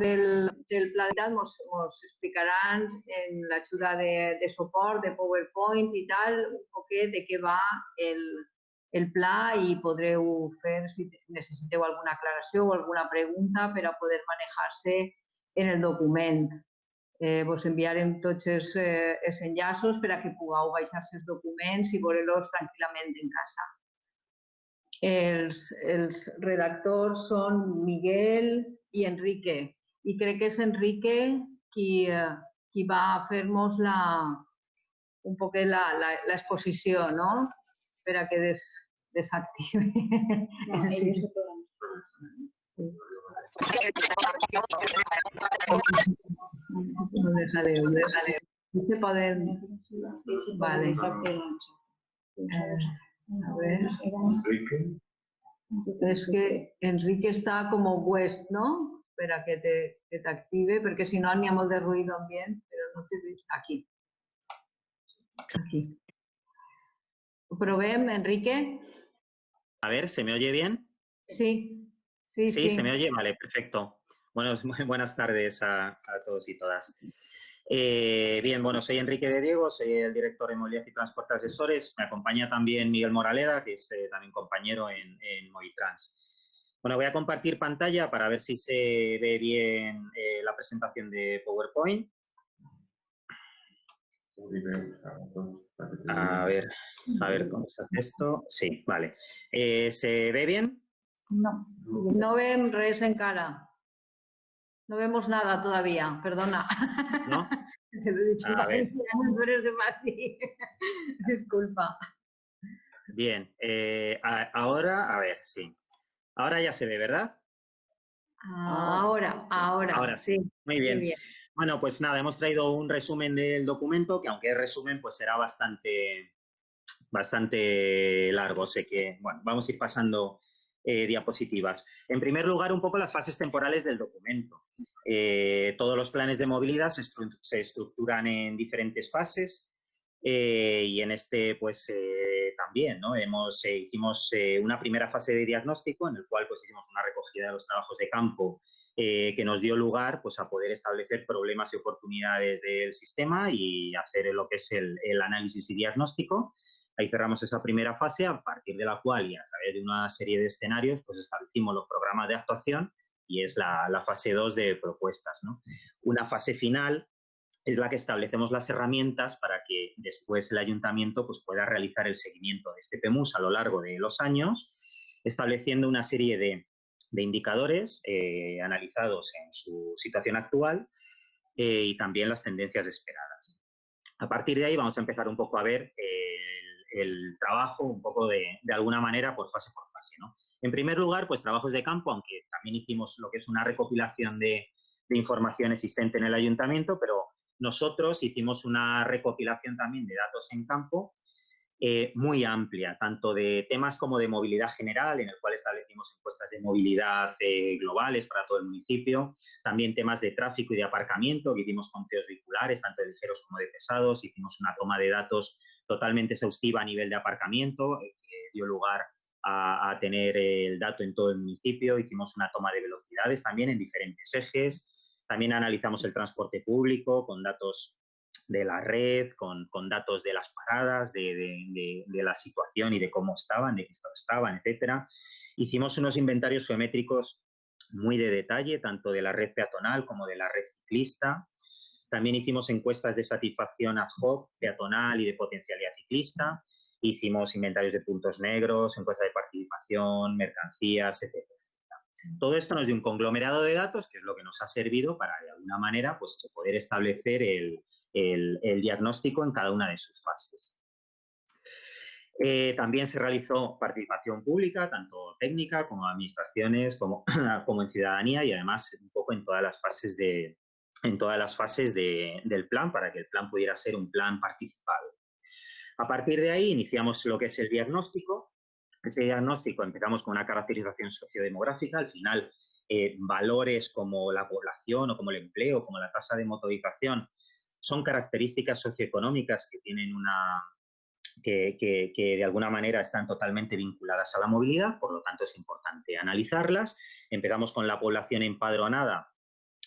del pla nos explicaran en la ajuda de suport, de PowerPoint i tal, un poquet de què va el pla i podreu fer, si necessiteu alguna aclaració o alguna pregunta per a poder manejar-se en el document. Vos enviarem tots els enllaços per a que pugueu baixar-se els documents i veure-los tranquil·lament en casa. Els redactors són Miguel i Enrique. I crec que és Enrique qui va fer-nos un poc l'exposició, no? Per a que desactive. No, ell se poden. Déjale. Se poden... Vale. A ver. És que Enrique està com opuest, no? Per a que t'active, perquè si no n'hi ha molt de ruïdo ambient, però no te veig. Aquí. ¿Provem, Enrique? A ver, ¿se me oye bien? Sí. Sí, se me oye. Vale, perfecto. Bueno, buenas tardes a todos y todas. Bien, bueno, soy Enrique de Diego, soy el director de Movilidad y Transporte Asesores. Me acompaña también Miguel Moraleda, que es también compañero en Movitrans. Bueno, voy a compartir pantalla para ver si se ve bien la presentación de PowerPoint. A ver cómo se hace esto. Sí, vale. ¿Se ve bien? No vemos res encara. No vemos nada todavía, perdona. ¿No? Te lo he dicho en valenciano, tú eres de Madrid. Disculpa. Bien, ahora, a ver, sí. Ahora ya se ve, ¿verdad? Ahora sí. Muy bien. Bueno, pues nada, hemos traído un resumen del documento, que aunque es resumen, pues será bastante largo. Sé que, bueno, vamos a ir pasando diapositivas. En primer lugar, un poco las fases temporales del documento. Todos los planes de movilidad se estructuran en diferentes fases y en este, pues, también, ¿no? Hicimos una primera fase de diagnóstico en el cual, pues, hicimos una recogida de los trabajos de campo que nos dio lugar, pues, a poder establecer problemas y oportunidades del sistema y hacer lo que es el análisis y diagnóstico. Ahí cerramos esa primera fase, a partir de la cual y a través de una serie de escenarios, pues establecimos los programas de actuación y es la fase 2 de propuestas, ¿no? Una fase final es la que establecemos las herramientas para que después el ayuntamiento pues, pueda realizar el seguimiento de este PEMUS a lo largo de los años, estableciendo una serie de indicadores analizados en su situación actual y también las tendencias esperadas. A partir de ahí vamos a empezar un poco a ver el trabajo un poco de alguna manera pues fase por fase, ¿no? En primer lugar, pues trabajos de campo, aunque también hicimos lo que es una recopilación de información existente en el ayuntamiento, pero nosotros hicimos una recopilación también de datos en campo muy amplia, tanto de temas como de movilidad general, en el cual establecimos encuestas de movilidad globales para todo el municipio, también temas de tráfico y de aparcamiento, que hicimos conteos vehiculares, tanto de ligeros como de pesados, hicimos una toma de datos totalmente exhaustiva a nivel de aparcamiento, que dio lugar a tener el dato en todo el municipio, hicimos una toma de velocidades también en diferentes ejes, también analizamos el transporte público con datos de la red, con datos de las paradas, de la situación y de cómo estaban, de qué estado estaban, etcétera. Hicimos unos inventarios geométricos muy de detalle, tanto de la red peatonal como de la red ciclista. También hicimos encuestas de satisfacción ad hoc, peatonal y de potencialidad ciclista. Hicimos inventarios de puntos negros, encuestas de participación, mercancías, etcétera. Todo esto nos dio un conglomerado de datos, que es lo que nos ha servido para, de alguna manera, pues, poder establecer el diagnóstico en cada una de sus fases. También se realizó participación pública, tanto técnica como administraciones, como en ciudadanía y además un poco en todas las fases del plan para que el plan pudiera ser un plan participado. A partir de ahí iniciamos lo que es el diagnóstico. Este diagnóstico empezamos con una caracterización sociodemográfica, al final valores como la población o como el empleo, como la tasa de motorización, son características socioeconómicas que tienen que de alguna manera están totalmente vinculadas a la movilidad, por lo tanto es importante analizarlas. Empezamos con la población empadronada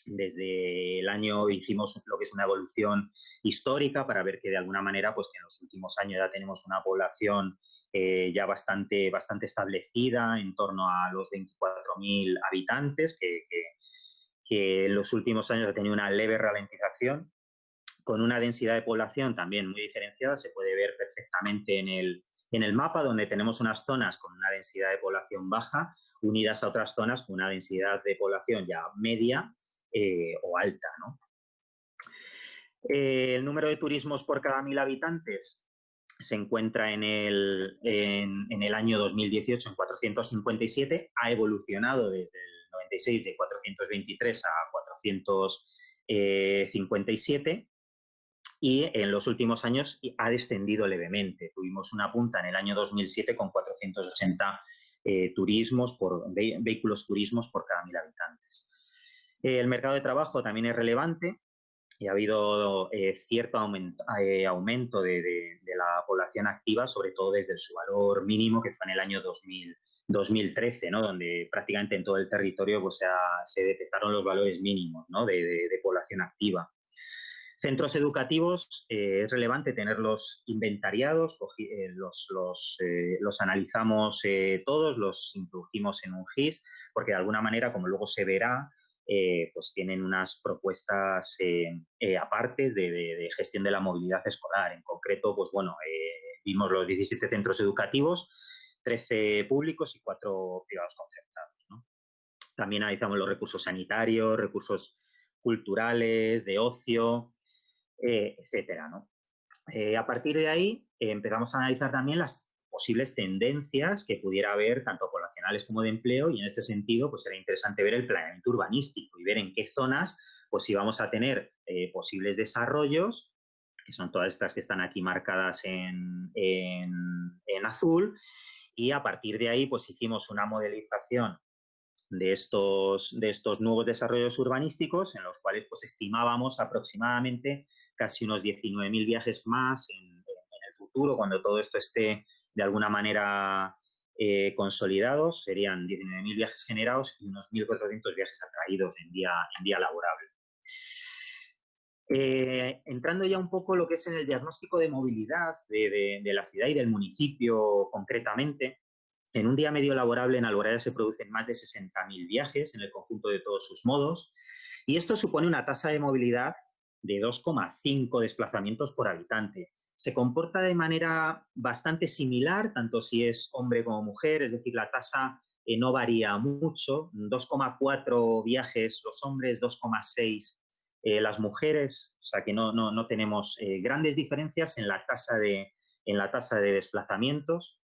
Desde el año hicimos lo que es una evolución histórica para ver que de alguna manera, pues que en los últimos años ya tenemos una población ya bastante establecida, en torno a los 24.000 habitantes, que en los últimos años ha tenido una leve ralentización, con una densidad de población también muy diferenciada. Se puede ver perfectamente en el mapa, donde tenemos unas zonas con una densidad de población baja unidas a otras zonas con una densidad de población ya media o alta, ¿no? El número de turismos por cada 1.000 habitantes se encuentra en el año 2018 en 457, ha evolucionado desde el 96 de 423 a 457 y en los últimos años ha descendido levemente. Tuvimos una punta en el año 2007 con 480 vehículos turismos por cada 1.000 habitantes. El mercado de trabajo también es relevante y ha habido cierto aumento de la población activa, sobre todo desde su valor mínimo, que fue en el año 2013, ¿no? Donde prácticamente en todo el territorio pues, se detectaron los valores mínimos, ¿no? de población activa. Centros educativos, es relevante tenerlos inventariados, los analizamos todos, los introdujimos en un GIS, porque de alguna manera, como luego se verá, pues tienen unas propuestas apartes de gestión de la movilidad escolar. En concreto, pues bueno, vimos los 17 centros educativos, 13 públicos y 4 privados concertados, ¿no? También analizamos los recursos sanitarios, recursos culturales, de ocio, etcétera, ¿no? A partir de ahí empezamos a analizar también las posibles tendencias que pudiera haber, tanto poblacionales como de empleo, y en este sentido pues era interesante ver el planeamiento urbanístico y ver en qué zonas pues íbamos a tener posibles desarrollos, que son todas estas que están aquí marcadas en azul, y a partir de ahí pues hicimos una modelización de estos nuevos desarrollos urbanísticos, en los cuales pues estimábamos aproximadamente casi unos 19.000 viajes más en el futuro, cuando todo esto esté de alguna manera consolidados. Serían 19.000 viajes generados y unos 1.400 viajes atraídos en día laborable. Entrando ya un poco lo que es en el diagnóstico de movilidad de la ciudad y del municipio concretamente, en un día medio laborable en Alboraya se producen más de 60.000 viajes en el conjunto de todos sus modos, y esto supone una tasa de movilidad de 2,5 desplazamientos por habitante. Se comporta de manera bastante similar, tanto si es hombre como mujer, es decir, la tasa no varía mucho, 2,4 viajes los hombres, 2,6 las mujeres, o sea que no tenemos grandes diferencias en la tasa de desplazamientos.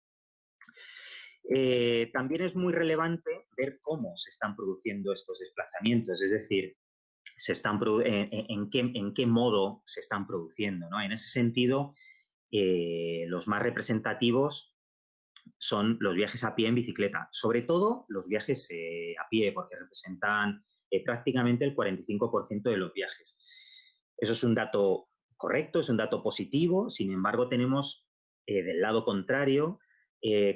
También es muy relevante ver cómo se están produciendo estos desplazamientos, es decir, en qué modo se están produciendo, ¿no? En ese sentido, los más representativos son los viajes a pie en bicicleta, sobre todo los viajes a pie, porque representan prácticamente el 45% de los viajes. Eso es un dato correcto, es un dato positivo. Sin embargo, tenemos del lado contrario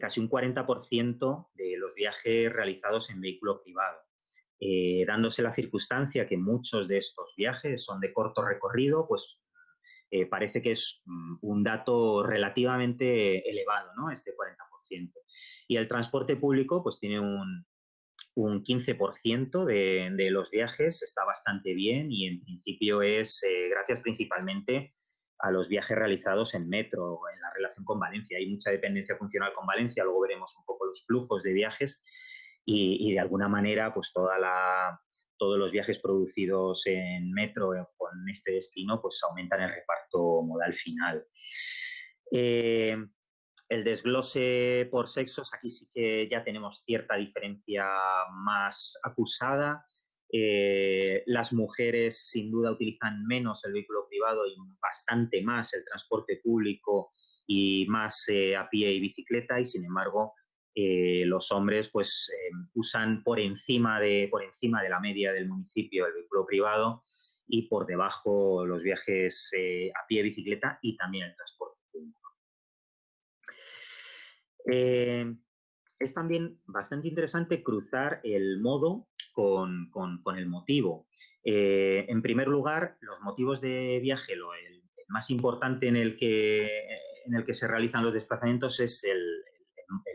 casi un 40% de los viajes realizados en vehículo privado, dándose la circunstancia que muchos de estos viajes son de corto recorrido, pues parece que es un dato relativamente elevado, ¿no? Este 40%. Y el transporte público pues tiene un 15% de los viajes, está bastante bien, y en principio es gracias principalmente a los viajes realizados en metro, en la relación con Valencia. Hay mucha dependencia funcional con Valencia, luego veremos un poco los flujos de viajes y de alguna manera pues todos los viajes producidos en metro con este destino pues aumentan el reparto modal final. El desglose por sexos, aquí sí que ya tenemos cierta diferencia más acusada. Las mujeres sin duda utilizan menos el vehículo privado y bastante más el transporte público y más a pie y bicicleta, y sin embargo los hombres pues usan por encima de la media del municipio el vehículo privado y por debajo los viajes a pie, bicicleta y también el transporte público. Es también bastante interesante cruzar el modo con el motivo. En primer lugar, los motivos de viaje, el más importante en el que se realizan los desplazamientos es el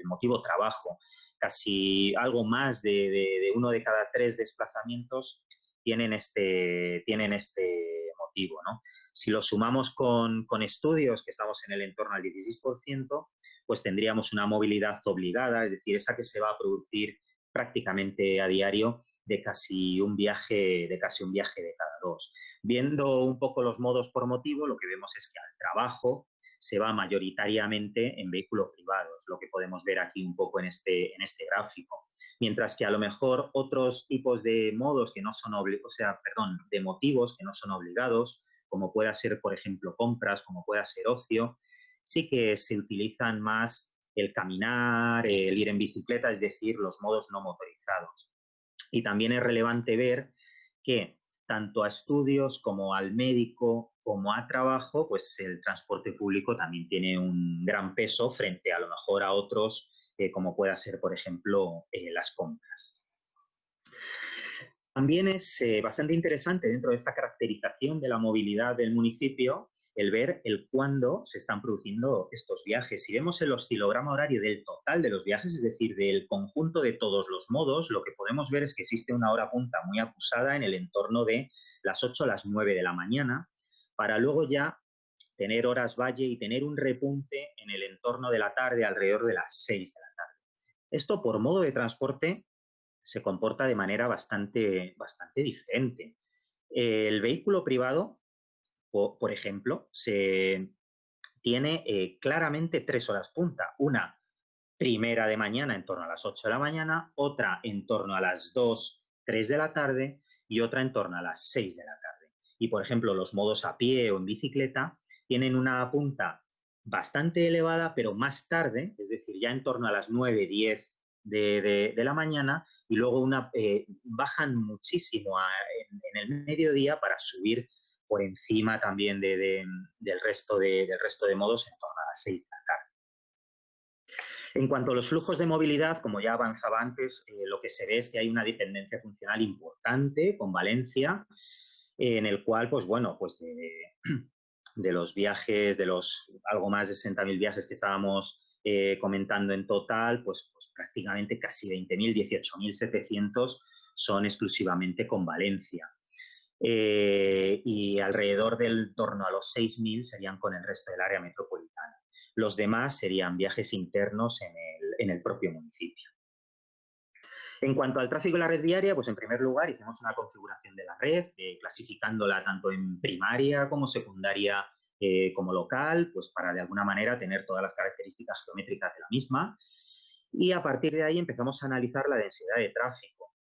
motivo trabajo. Casi algo más de 1 de cada 3 desplazamientos tienen este motivo, ¿no? Si lo sumamos con estudios, que estamos en el entorno al 16%, pues tendríamos una movilidad obligada, es decir, esa que se va a producir prácticamente a diario de casi un viaje de cada 2. Viendo un poco los modos por motivo, lo que vemos es que al trabajo se va mayoritariamente en vehículos privados, lo que podemos ver aquí un poco en este gráfico. Mientras que a lo mejor otros tipos de modos que no son de motivos que no son obligados, como pueda ser, por ejemplo, compras, como pueda ser ocio, sí que se utilizan más el caminar, el ir en bicicleta, es decir, los modos no motorizados. Y también es relevante ver que tanto a estudios como al médico, como a trabajo, pues el transporte público también tiene un gran peso frente a lo mejor a otros, como pueda ser, por ejemplo, las compras. También es bastante interesante dentro de esta caracterización de la movilidad del municipio el ver el cuándo se están produciendo estos viajes. Si vemos el oscilograma horario del total de los viajes, es decir, del conjunto de todos los modos, lo que podemos ver es que existe una hora punta muy acusada en el entorno de las 8 a las 9 de la mañana, para luego ya tener horas valle y tener un repunte en el entorno de la tarde alrededor de las 6 de la tarde. Esto por modo de transporte se comporta de manera bastante diferente. El vehículo privado, por ejemplo, tiene claramente 3 horas punta. Una primera de mañana en torno a las 8 de la mañana, otra en torno a las 2, 3 de la tarde y otra en torno a las 6 de la tarde. Y, por ejemplo, los modos a pie o en bicicleta tienen una punta bastante elevada, pero más tarde, es decir, ya en torno a las 9, 10 de la mañana, y luego bajan muchísimo en el mediodía para subir por encima también del resto de modos en torno a las 6 de la tarde. En cuanto a los flujos de movilidad, como ya avanzaba antes, lo que se ve es que hay una dependencia funcional importante con Valencia, en el cual, pues bueno, pues de los viajes, de los algo más de 60.000 viajes que estábamos comentando en total, pues prácticamente casi 20.000, 18.700 son exclusivamente con Valencia. Y alrededor del torno a los 6.000 serían con el resto del área metropolitana. Los demás serían viajes internos en el propio municipio. En cuanto al tráfico de la red viaria, pues en primer lugar hicimos una configuración de la red, clasificándola tanto en primaria como secundaria como local, pues para de alguna manera tener todas las características geométricas de la misma. Y a partir de ahí empezamos a analizar la densidad de tráfico,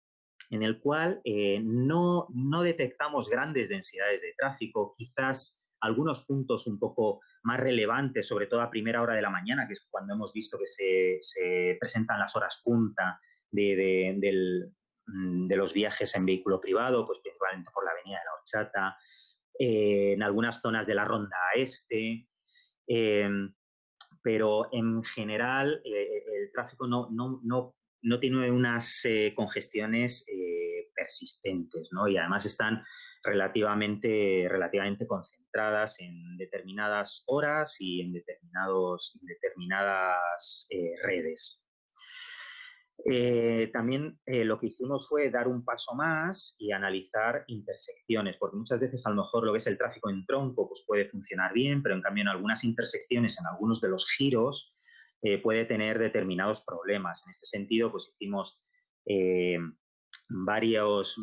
en el cual no detectamos grandes densidades de tráfico, quizás algunos puntos un poco más relevantes, sobre todo a primera hora de la mañana, que es cuando hemos visto que se presentan las horas punta de los viajes en vehículo privado, pues principalmente por la avenida de la Horchata, en algunas zonas de la Ronda Este, pero en general el tráfico no tiene unas congestiones persistentes, ¿no? Y además están relativamente concentradas en determinadas horas y en determinadas redes. También lo que hicimos fue dar un paso más y analizar intersecciones, porque muchas veces a lo mejor lo que es el tráfico en tronco pues puede funcionar bien, pero en cambio en algunas intersecciones, en algunos de los giros, puede tener determinados problemas. En este sentido, pues hicimos varios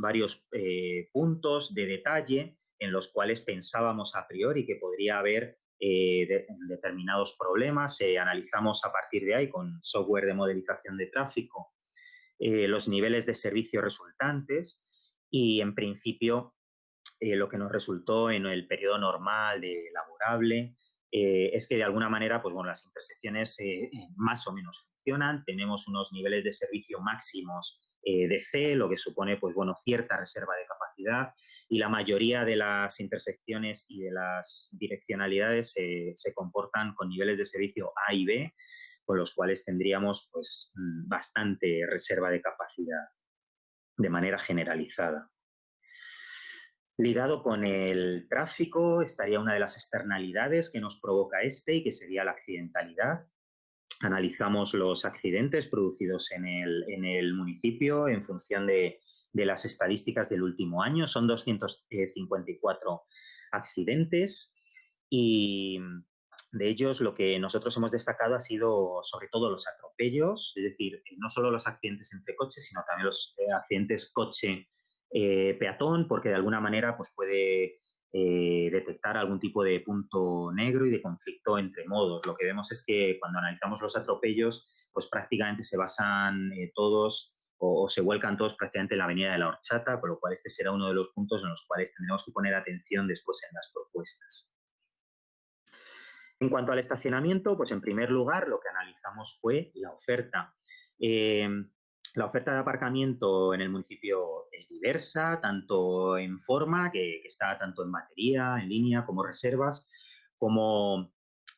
puntos de detalle en los cuales pensábamos a priori que podría haber determinados problemas. Analizamos a partir de ahí con software de modelización de tráfico los niveles de servicio resultantes y en principio lo que nos resultó en el periodo normal de laborable es que de alguna manera pues, bueno, las intersecciones más o menos funcionan, tenemos unos niveles de servicio máximos de C, lo que supone pues, bueno, cierta reserva de capacidad, y la mayoría de las intersecciones y de las direccionalidades se comportan con niveles de servicio A y B, con los cuales tendríamos pues, bastante reserva de capacidad. de manera generalizada. Ligado con el tráfico estaría una de las externalidades que nos provoca y que sería la accidentalidad. Analizamos los accidentes producidos en el municipio en función de las estadísticas del último año. Son 254 accidentes y de ellos lo que nosotros hemos destacado ha sido sobre todo los atropellos, es decir, no solo los accidentes entre coches, sino también los accidentes coche-peatón, porque de alguna manera pues, puede detectar algún tipo de punto negro y de conflicto entre modos. Lo que vemos es que cuando analizamos los atropellos, pues prácticamente se basan todos o se vuelcan todos prácticamente en la avenida de la Horchata, con lo cual este será uno de los puntos en los cuales tendremos que poner atención después en las propuestas. En cuanto al estacionamiento, pues en primer lugar lo que analizamos fue la oferta. La oferta de aparcamiento en el municipio es diversa, tanto en forma, que está tanto en batería, en línea, como reservas, como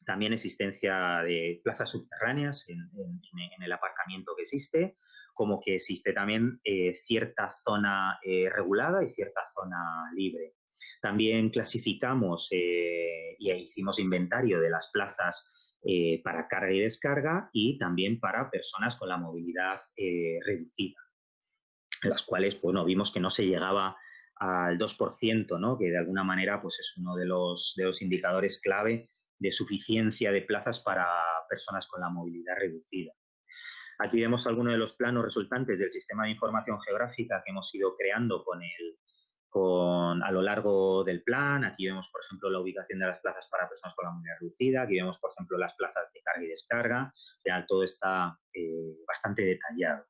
también existencia de plazas subterráneas en el aparcamiento que existe, como que existe también cierta zona regulada y cierta zona libre. También clasificamos y hicimos inventario de las plazas para carga y descarga y también para personas con la movilidad reducida, en las cuales bueno, vimos que no se llegaba al 2%, ¿no? Que de alguna manera pues, es uno de los indicadores clave de suficiencia de plazas para personas con la movilidad reducida. Aquí vemos algunos de los planos resultantes del sistema de información geográfica que hemos ido creando a lo largo del plan. Aquí vemos, por ejemplo, la ubicación de las plazas para personas con la movilidad reducida. Aquí vemos, por ejemplo, las plazas de carga y descarga. O sea, todo está bastante detallado.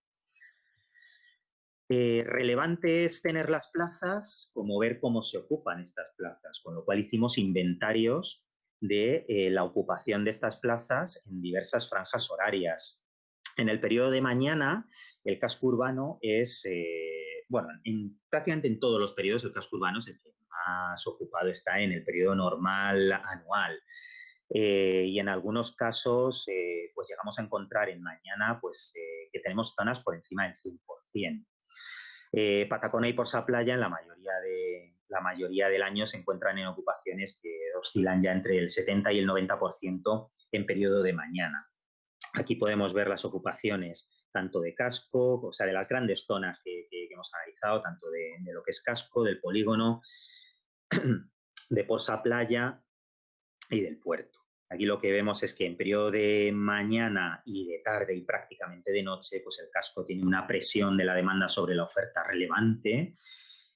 Relevante es tener las plazas como ver cómo se ocupan estas plazas, con lo cual hicimos inventarios de la ocupación de estas plazas en diversas franjas horarias. En el periodo de mañana, el casco urbano es, bueno, prácticamente en todos los periodos el casco urbano es el que más ocupado está en el periodo normal anual. Y en algunos casos, pues llegamos a encontrar en mañana pues, que tenemos zonas por encima del 100%. Patacona y Porsa Playa en la mayoría del año se encuentran en ocupaciones que oscilan ya entre el 70 y el 90% en periodo de mañana. Aquí podemos ver las ocupaciones tanto de casco, o sea, de las grandes zonas que hemos analizado, tanto de lo que es casco, del polígono, de Porsa Playa y del puerto. Aquí lo que vemos es que en periodo de mañana y de tarde y prácticamente de noche, pues el casco tiene una presión de la demanda sobre la oferta relevante.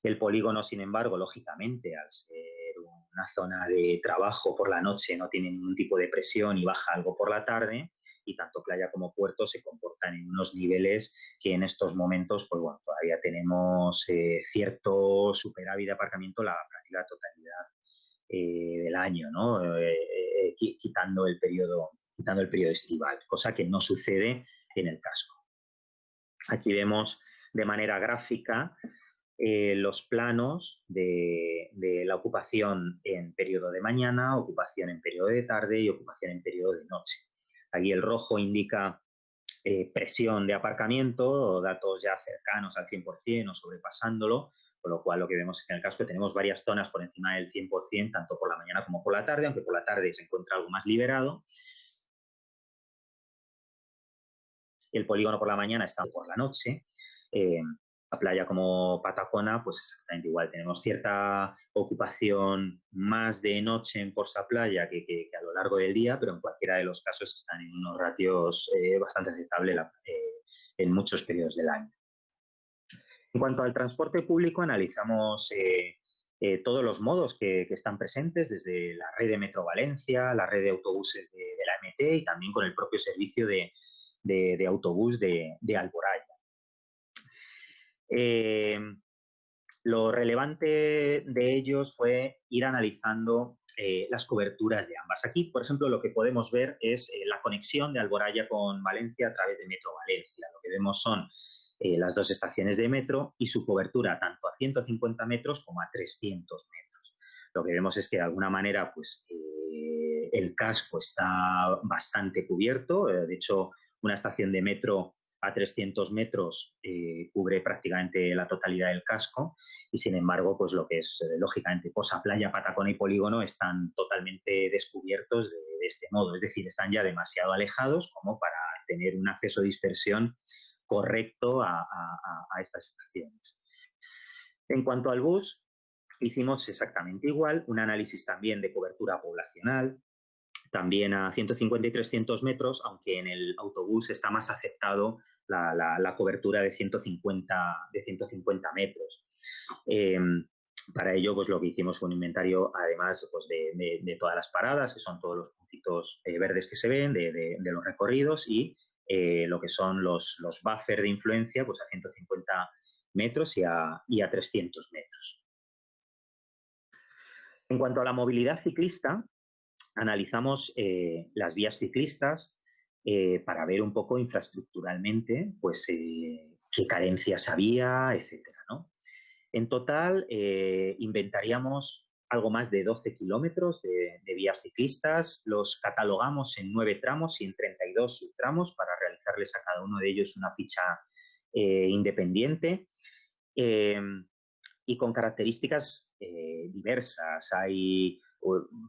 El polígono, sin embargo, lógicamente, al ser una zona de trabajo por la noche, no tiene ningún tipo de presión y baja algo por la tarde. Y tanto playa como puerto se comportan en unos niveles que en estos momentos, pues bueno, todavía tenemos cierto superávit de aparcamiento la práctica totalidad del año, ¿no? Quitando el periodo estival, cosa que no sucede en el casco. Aquí vemos de manera gráfica los planos de la ocupación en periodo de mañana, ocupación en periodo de tarde y ocupación en periodo de noche. Aquí el rojo indica presión de aparcamiento o datos ya cercanos al 100% o sobrepasándolo, con lo cual lo que vemos es que en el casco tenemos varias zonas por encima del 100%, tanto por la mañana como por la tarde, aunque por la tarde se encuentra algo más liberado. El polígono por la mañana está por la noche. La playa como Patacona, pues exactamente igual. Tenemos cierta ocupación más de noche en Porsa Playa que a lo largo del día, pero en cualquiera de los casos están en unos ratios bastante aceptables en muchos periodos del año. En cuanto al transporte público, analizamos todos los modos que están presentes, desde la red de Metro Valencia, la red de autobuses de la MT y también con el propio servicio de autobús de Alboraya. Lo relevante de ellos fue ir analizando las coberturas de ambas. Aquí, por ejemplo, lo que podemos ver es la conexión de Alboraya con Valencia a través de Metro Valencia. Lo que vemos son las dos estaciones de metro y su cobertura tanto a 150 metros como a 300 metros. Lo que vemos es que de alguna manera pues, el casco está bastante cubierto. De hecho, una estación de metro a 300 metros cubre prácticamente la totalidad del casco y, sin embargo, pues lo que es, lógicamente, Posa, Playa, Patacona y Polígono están totalmente descubiertos de este modo. Es decir, están ya demasiado alejados como para tener un acceso de dispersión correcto a estas estaciones. En cuanto al bus, hicimos exactamente igual, un análisis también de cobertura poblacional, también a 150 y 300 metros, aunque en el autobús está más aceptado la cobertura de 150 metros. Para ello, pues lo que hicimos fue un inventario, además pues, de todas las paradas, que son todos los puntitos verdes que se ven, de los recorridos y lo que son los buffers de influencia, pues a 150 metros y a 300 metros. En cuanto a la movilidad ciclista, analizamos las vías ciclistas para ver un poco infraestructuralmente pues, qué carencias había, etcétera, ¿no? En total, inventaríamos algo más de 12 kilómetros de vías ciclistas, los catalogamos en 9 tramos y en 32 subtramos para realizarles a cada uno de ellos una ficha independiente y con características diversas. Hay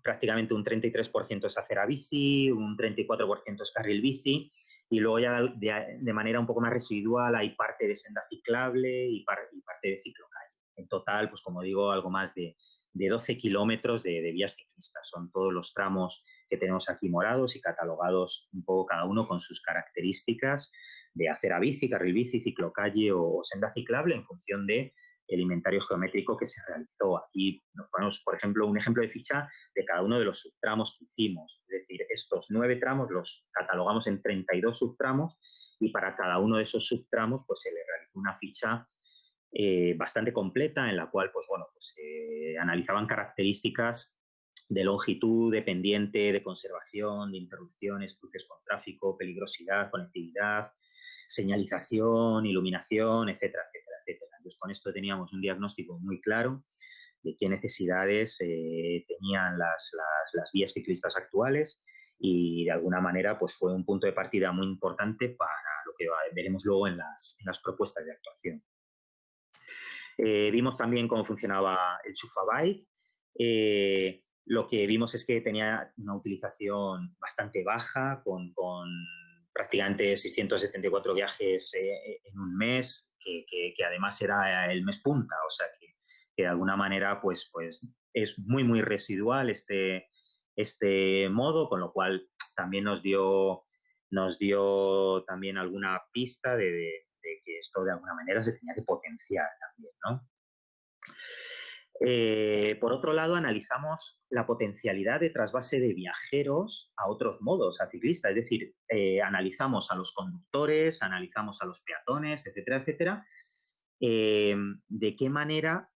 prácticamente un 33% es acera bici, un 34% es carril bici y luego ya de manera un poco más residual hay parte de senda ciclable y parte de ciclocalle. En total, pues como digo, algo más de 12 kilómetros de vías ciclistas. Son todos los tramos que tenemos aquí morados y catalogados un poco cada uno con sus características de acera bici, carril bici, ciclocalle o senda ciclable en función de el inventario geométrico que se realizó. Aquí nos ponemos, por ejemplo, un ejemplo de ficha de cada uno de los subtramos que hicimos. Es decir, estos 9 tramos los catalogamos en 32 subtramos y para cada uno de esos subtramos pues, se le realizó una ficha bastante completa en la cual pues, bueno, pues, analizaban características de longitud, de pendiente, de conservación, de interrupciones, cruces con tráfico, peligrosidad, conectividad, señalización, iluminación, etcétera, etcétera, etcétera. Entonces, con esto teníamos un diagnóstico muy claro de qué necesidades tenían las vías ciclistas actuales y, de alguna manera, pues fue un punto de partida muy importante para lo que veremos luego en las propuestas de actuación. Vimos también cómo funcionaba el Chufabike. Lo que vimos es que tenía una utilización bastante baja, con prácticamente 674 viajes en un mes, que además era el mes punta, o sea que de alguna manera pues es muy, muy residual este modo, con lo cual también nos dio también alguna pista de que esto de alguna manera se tenía que potenciar también, ¿no? Por otro lado, analizamos la potencialidad de trasvase de viajeros a otros modos, a ciclistas, es decir, analizamos a los conductores, analizamos a los peatones, etcétera, etcétera, de qué manera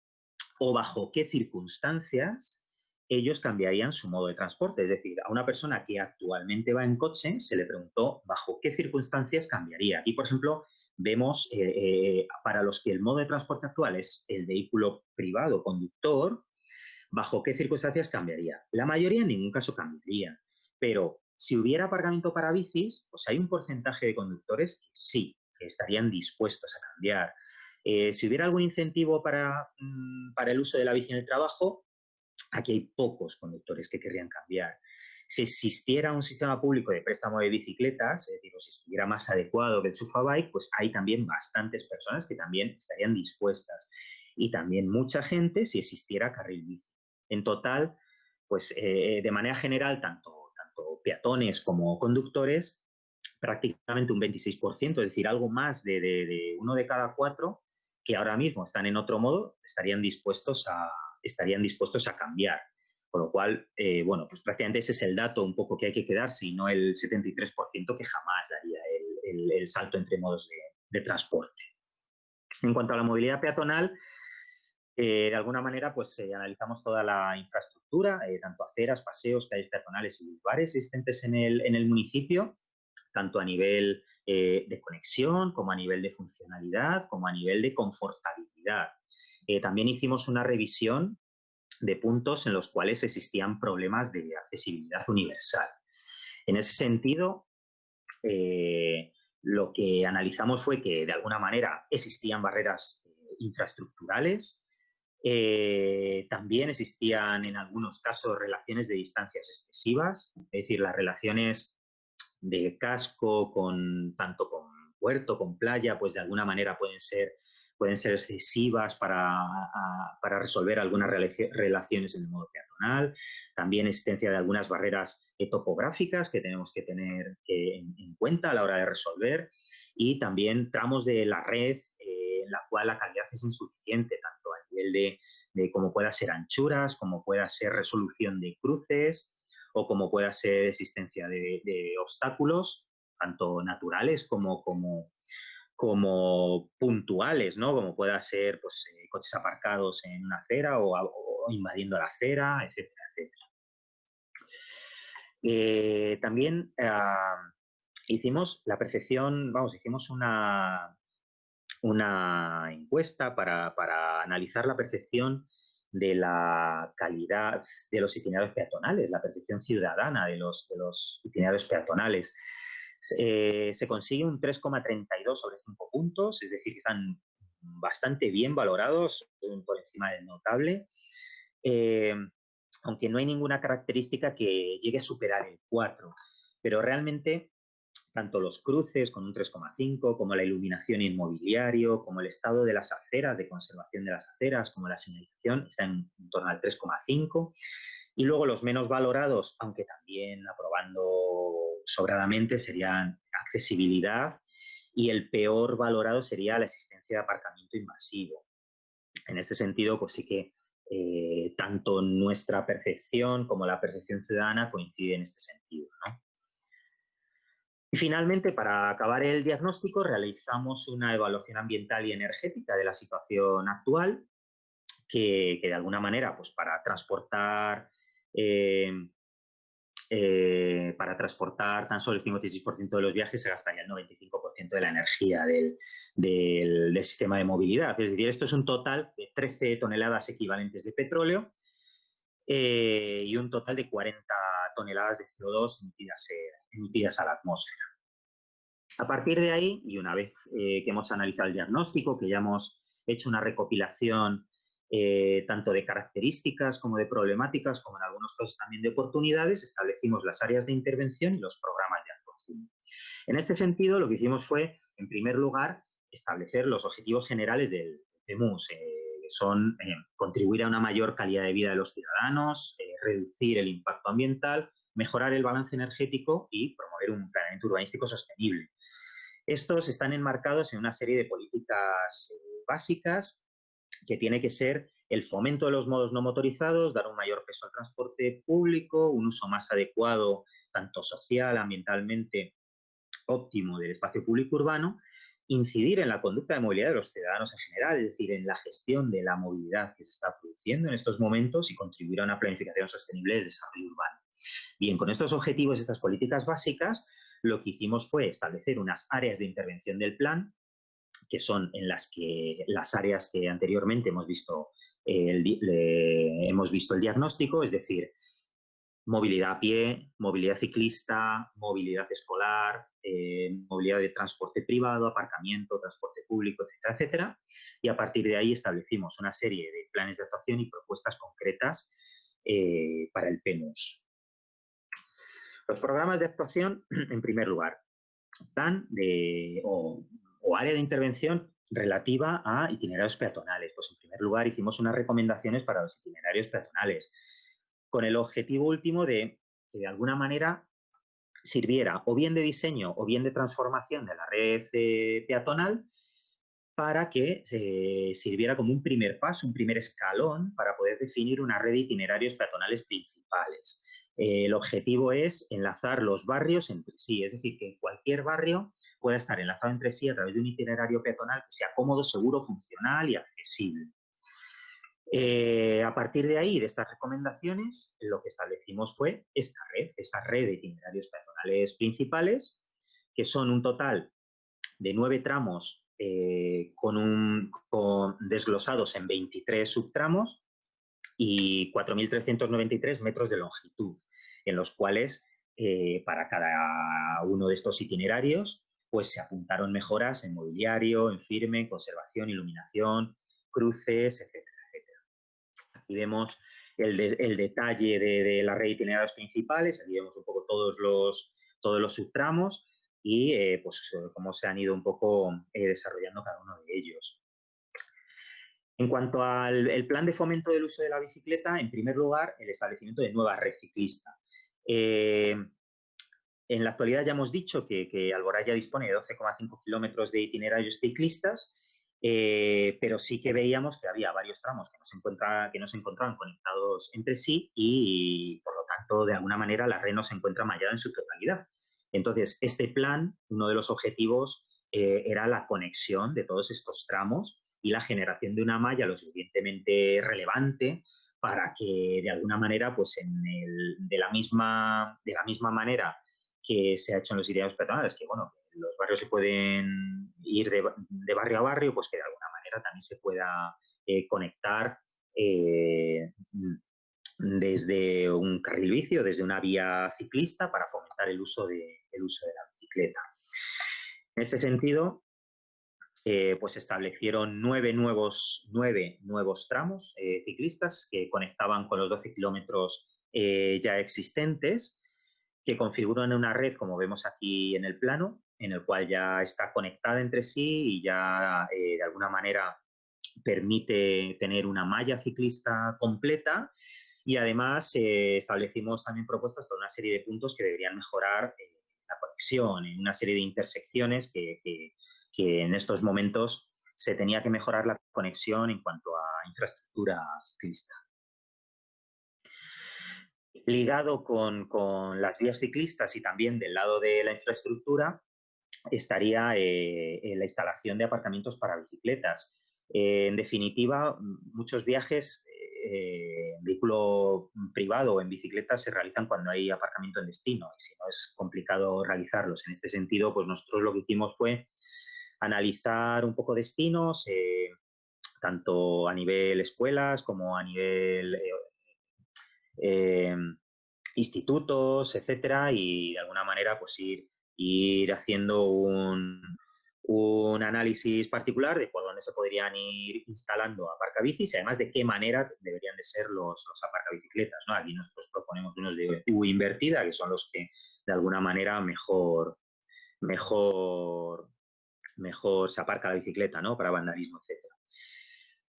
o bajo qué circunstancias ellos cambiarían su modo de transporte. Es decir, a una persona que actualmente va en coche se le preguntó bajo qué circunstancias cambiaría. Aquí, por ejemplo, vemos para los que el modo de transporte actual es el vehículo privado conductor, bajo qué circunstancias cambiaría. La mayoría en ningún caso cambiaría, pero si hubiera aparcamiento para bicis, pues hay un porcentaje de conductores que sí, que estarían dispuestos a cambiar. Si hubiera algún incentivo para el uso de la bici en el trabajo, aquí hay pocos conductores que querrían cambiar. Si existiera un sistema público de préstamo de bicicletas, es decir, si estuviera más adecuado que el Chufabike, pues hay también bastantes personas que también estarían dispuestas. Y también mucha gente si existiera carril bici. En total, pues de manera general, tanto peatones como conductores, prácticamente un 26%, es decir, algo más de uno de cada 4 que ahora mismo están en otro modo, estarían dispuestos a cambiar. Con lo cual, bueno, pues prácticamente ese es el dato un poco que hay que quedarse y no el 73% que jamás daría el salto entre modos de transporte. En cuanto a la movilidad peatonal, de alguna manera, pues analizamos toda la infraestructura, tanto aceras, paseos, calles peatonales y bulevares existentes en el municipio, tanto a nivel de conexión, como a nivel de funcionalidad, como a nivel de confortabilidad. También hicimos una revisión de puntos en los cuales existían problemas de accesibilidad universal. En ese sentido, lo que analizamos fue que, de alguna manera, existían barreras infraestructurales. También existían, en algunos casos, relaciones de distancias excesivas, es decir, las relaciones de casco tanto con puerto, con playa, pues de alguna manera pueden ser excesivas para resolver algunas relaciones en el modo peatonal. También existencia de algunas barreras topográficas que tenemos que tener en cuenta a la hora de resolver, y también tramos de la red en la cual la calidad es insuficiente, tanto a nivel de cómo pueda ser anchuras, como pueda ser resolución de cruces, o como pueda ser existencia de obstáculos, tanto naturales como puntuales, ¿no? Como pueda ser pues, coches aparcados en una acera o invadiendo la acera, etcétera, etcétera. También hicimos la percepción, hicimos una encuesta para analizar la percepción de la calidad de los itinerarios peatonales, la percepción ciudadana de los itinerarios peatonales. Se consigue un 3,32 sobre 5 puntos, es decir, que están bastante bien valorados, por encima del notable, aunque no hay ninguna característica que llegue a superar el 4, pero realmente tanto los cruces con un 3,5, como la iluminación y el mobiliario, como el estado de las aceras, de conservación de las aceras, como la señalización, están en torno al 3,5. Y luego los menos valorados, aunque también aprobando sobradamente, serían accesibilidad, y el peor valorado sería la existencia de aparcamiento invasivo. En este sentido, pues sí que tanto nuestra percepción como la percepción ciudadana coincide en este sentido, ¿no? Y finalmente, para acabar el diagnóstico, realizamos una evaluación ambiental y energética de la situación actual, que de alguna manera, pues para transportar tan solo el 56% de los viajes se gastaría el 95% de la energía del sistema de movilidad. Es decir, esto es un total de 13 toneladas equivalentes de petróleo y un total de 40 toneladas de CO2 emitidas a la atmósfera. A partir de ahí, y una vez que hemos analizado el diagnóstico, que ya hemos hecho una recopilación tanto de características como de problemáticas, como en algunos casos también de oportunidades, establecimos las áreas de intervención y los programas de actuación. En este sentido, lo que hicimos fue, en primer lugar, establecer los objetivos generales del PEMUS, que son contribuir a una mayor calidad de vida de los ciudadanos, reducir el impacto ambiental, mejorar el balance energético y promover un planeamiento urbanístico sostenible. Estos están enmarcados en una serie de políticas básicas, que tiene que ser el fomento de los modos no motorizados, dar un mayor peso al transporte público, un uso más adecuado, tanto social, ambientalmente óptimo del espacio público urbano, incidir en la conducta de movilidad de los ciudadanos en general, es decir, en la gestión de la movilidad que se está produciendo en estos momentos y contribuir a una planificación sostenible del desarrollo urbano. Bien, con estos objetivos y estas políticas básicas, lo que hicimos fue establecer unas áreas de intervención del plan, que son en las áreas que anteriormente hemos visto el diagnóstico, es decir, movilidad a pie, movilidad ciclista, movilidad escolar, movilidad de transporte privado, aparcamiento, transporte público, etcétera, etcétera. Y a partir de ahí establecimos una serie de planes de actuación y propuestas concretas para el PEMUS. Los programas de actuación, en primer lugar, plan o área de intervención relativa a itinerarios peatonales. Pues en primer lugar hicimos unas recomendaciones para los itinerarios peatonales, con el objetivo último de que de alguna manera sirviera o bien de diseño o bien de transformación de la red peatonal, para que sirviera como un primer paso, un primer escalón para poder definir una red de itinerarios peatonales principales. El objetivo es enlazar los barrios entre sí, es decir, que cualquier barrio pueda estar enlazado entre sí a través de un itinerario peatonal que sea cómodo, seguro, funcional y accesible. A partir de ahí, de estas recomendaciones, lo que establecimos fue esta red de itinerarios peatonales principales, que son un total de 9 tramos desglosados en 23 subtramos y 4.393 metros de longitud, en los cuales para cada uno de estos itinerarios pues se apuntaron mejoras en mobiliario, en firme, conservación, iluminación, cruces, etcétera, etcétera. Aquí vemos el detalle de la red de itinerarios principales, aquí vemos un poco todos los subtramos y pues cómo se han ido un poco desarrollando cada uno de ellos. En cuanto al el plan de fomento del uso de la bicicleta, en primer lugar, el establecimiento de nueva red ciclista. En la actualidad ya hemos dicho que Alboraya dispone de 12,5 kilómetros de itinerarios ciclistas, pero sí que veíamos que había varios tramos que no se encontraban conectados entre sí y, por lo tanto, de alguna manera la red no se encuentra mallada en su totalidad. Entonces, este plan, uno de los objetivos era la conexión de todos estos tramos y la generación de una malla lo suficientemente relevante para que, de alguna manera, pues de la misma manera que se ha hecho en los itinerarios peatonales, que bueno, los barrios se pueden ir de barrio a barrio, pues que de alguna manera también se pueda conectar desde un carril bici o desde una vía ciclista para fomentar el uso de la bicicleta. En este sentido, pues establecieron 9 nuevos tramos ciclistas que conectaban con los 12 kilómetros ya existentes, que configuran una red, como vemos aquí en el plano, en el cual ya está conectada entre sí y ya de alguna manera permite tener una malla ciclista completa. Y además establecimos también propuestas por una serie de puntos que deberían mejorar la conexión en una serie de intersecciones que en estos momentos se tenía que mejorar la conexión en cuanto a infraestructura ciclista. Ligado con las vías ciclistas y también del lado de la infraestructura estaría la instalación de aparcamientos para bicicletas. En definitiva, muchos viajes en vehículo privado o en bicicleta se realizan cuando hay aparcamiento en destino y si no es complicado realizarlos. En este sentido, pues nosotros lo que hicimos fue analizar un poco destinos, tanto a nivel escuelas como a nivel institutos, etcétera, y de alguna manera pues ir haciendo un análisis particular de por dónde se podrían ir instalando aparcabicis y además de qué manera deberían de ser los aparcabicicletas, ¿no? Aquí nosotros proponemos unos de U invertida, que son los que de alguna manera mejor se aparca la bicicleta, ¿no? Para vandalismo, etcétera.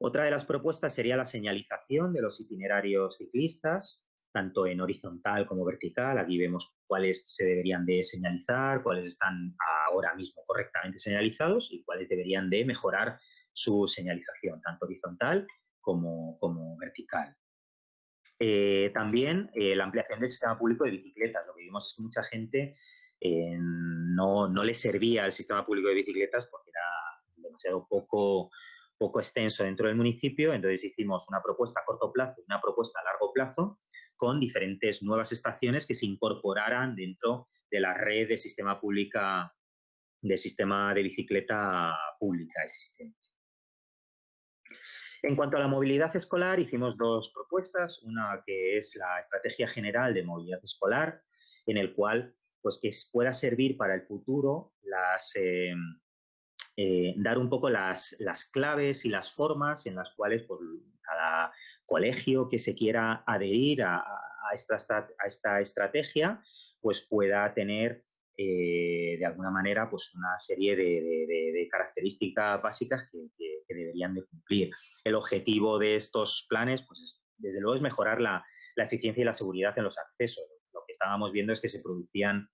Otra de las propuestas sería la señalización de los itinerarios ciclistas, tanto en horizontal como vertical. Aquí vemos cuáles se deberían de señalizar, cuáles están ahora mismo correctamente señalizados y cuáles deberían de mejorar su señalización, tanto horizontal como vertical. También la ampliación del sistema público de bicicletas. Lo que vimos es que mucha gente no le servía el sistema público de bicicletas porque era demasiado poco extenso dentro del municipio, entonces hicimos una propuesta a corto plazo y una propuesta a largo plazo con diferentes nuevas estaciones que se incorporaran dentro de la red de sistema de bicicleta pública existente. En cuanto a la movilidad escolar, hicimos dos propuestas, una que es la Estrategia General de Movilidad Escolar, en el cual pues, que pueda servir para el futuro dar un poco las claves y las formas en las cuales pues, cada colegio que se quiera adherir a esta estrategia pues pueda tener de alguna manera pues una serie de características básicas que deberían de cumplir. El objetivo de estos planes pues desde luego es mejorar la eficiencia y la seguridad en los accesos. Lo que estábamos viendo es que se producían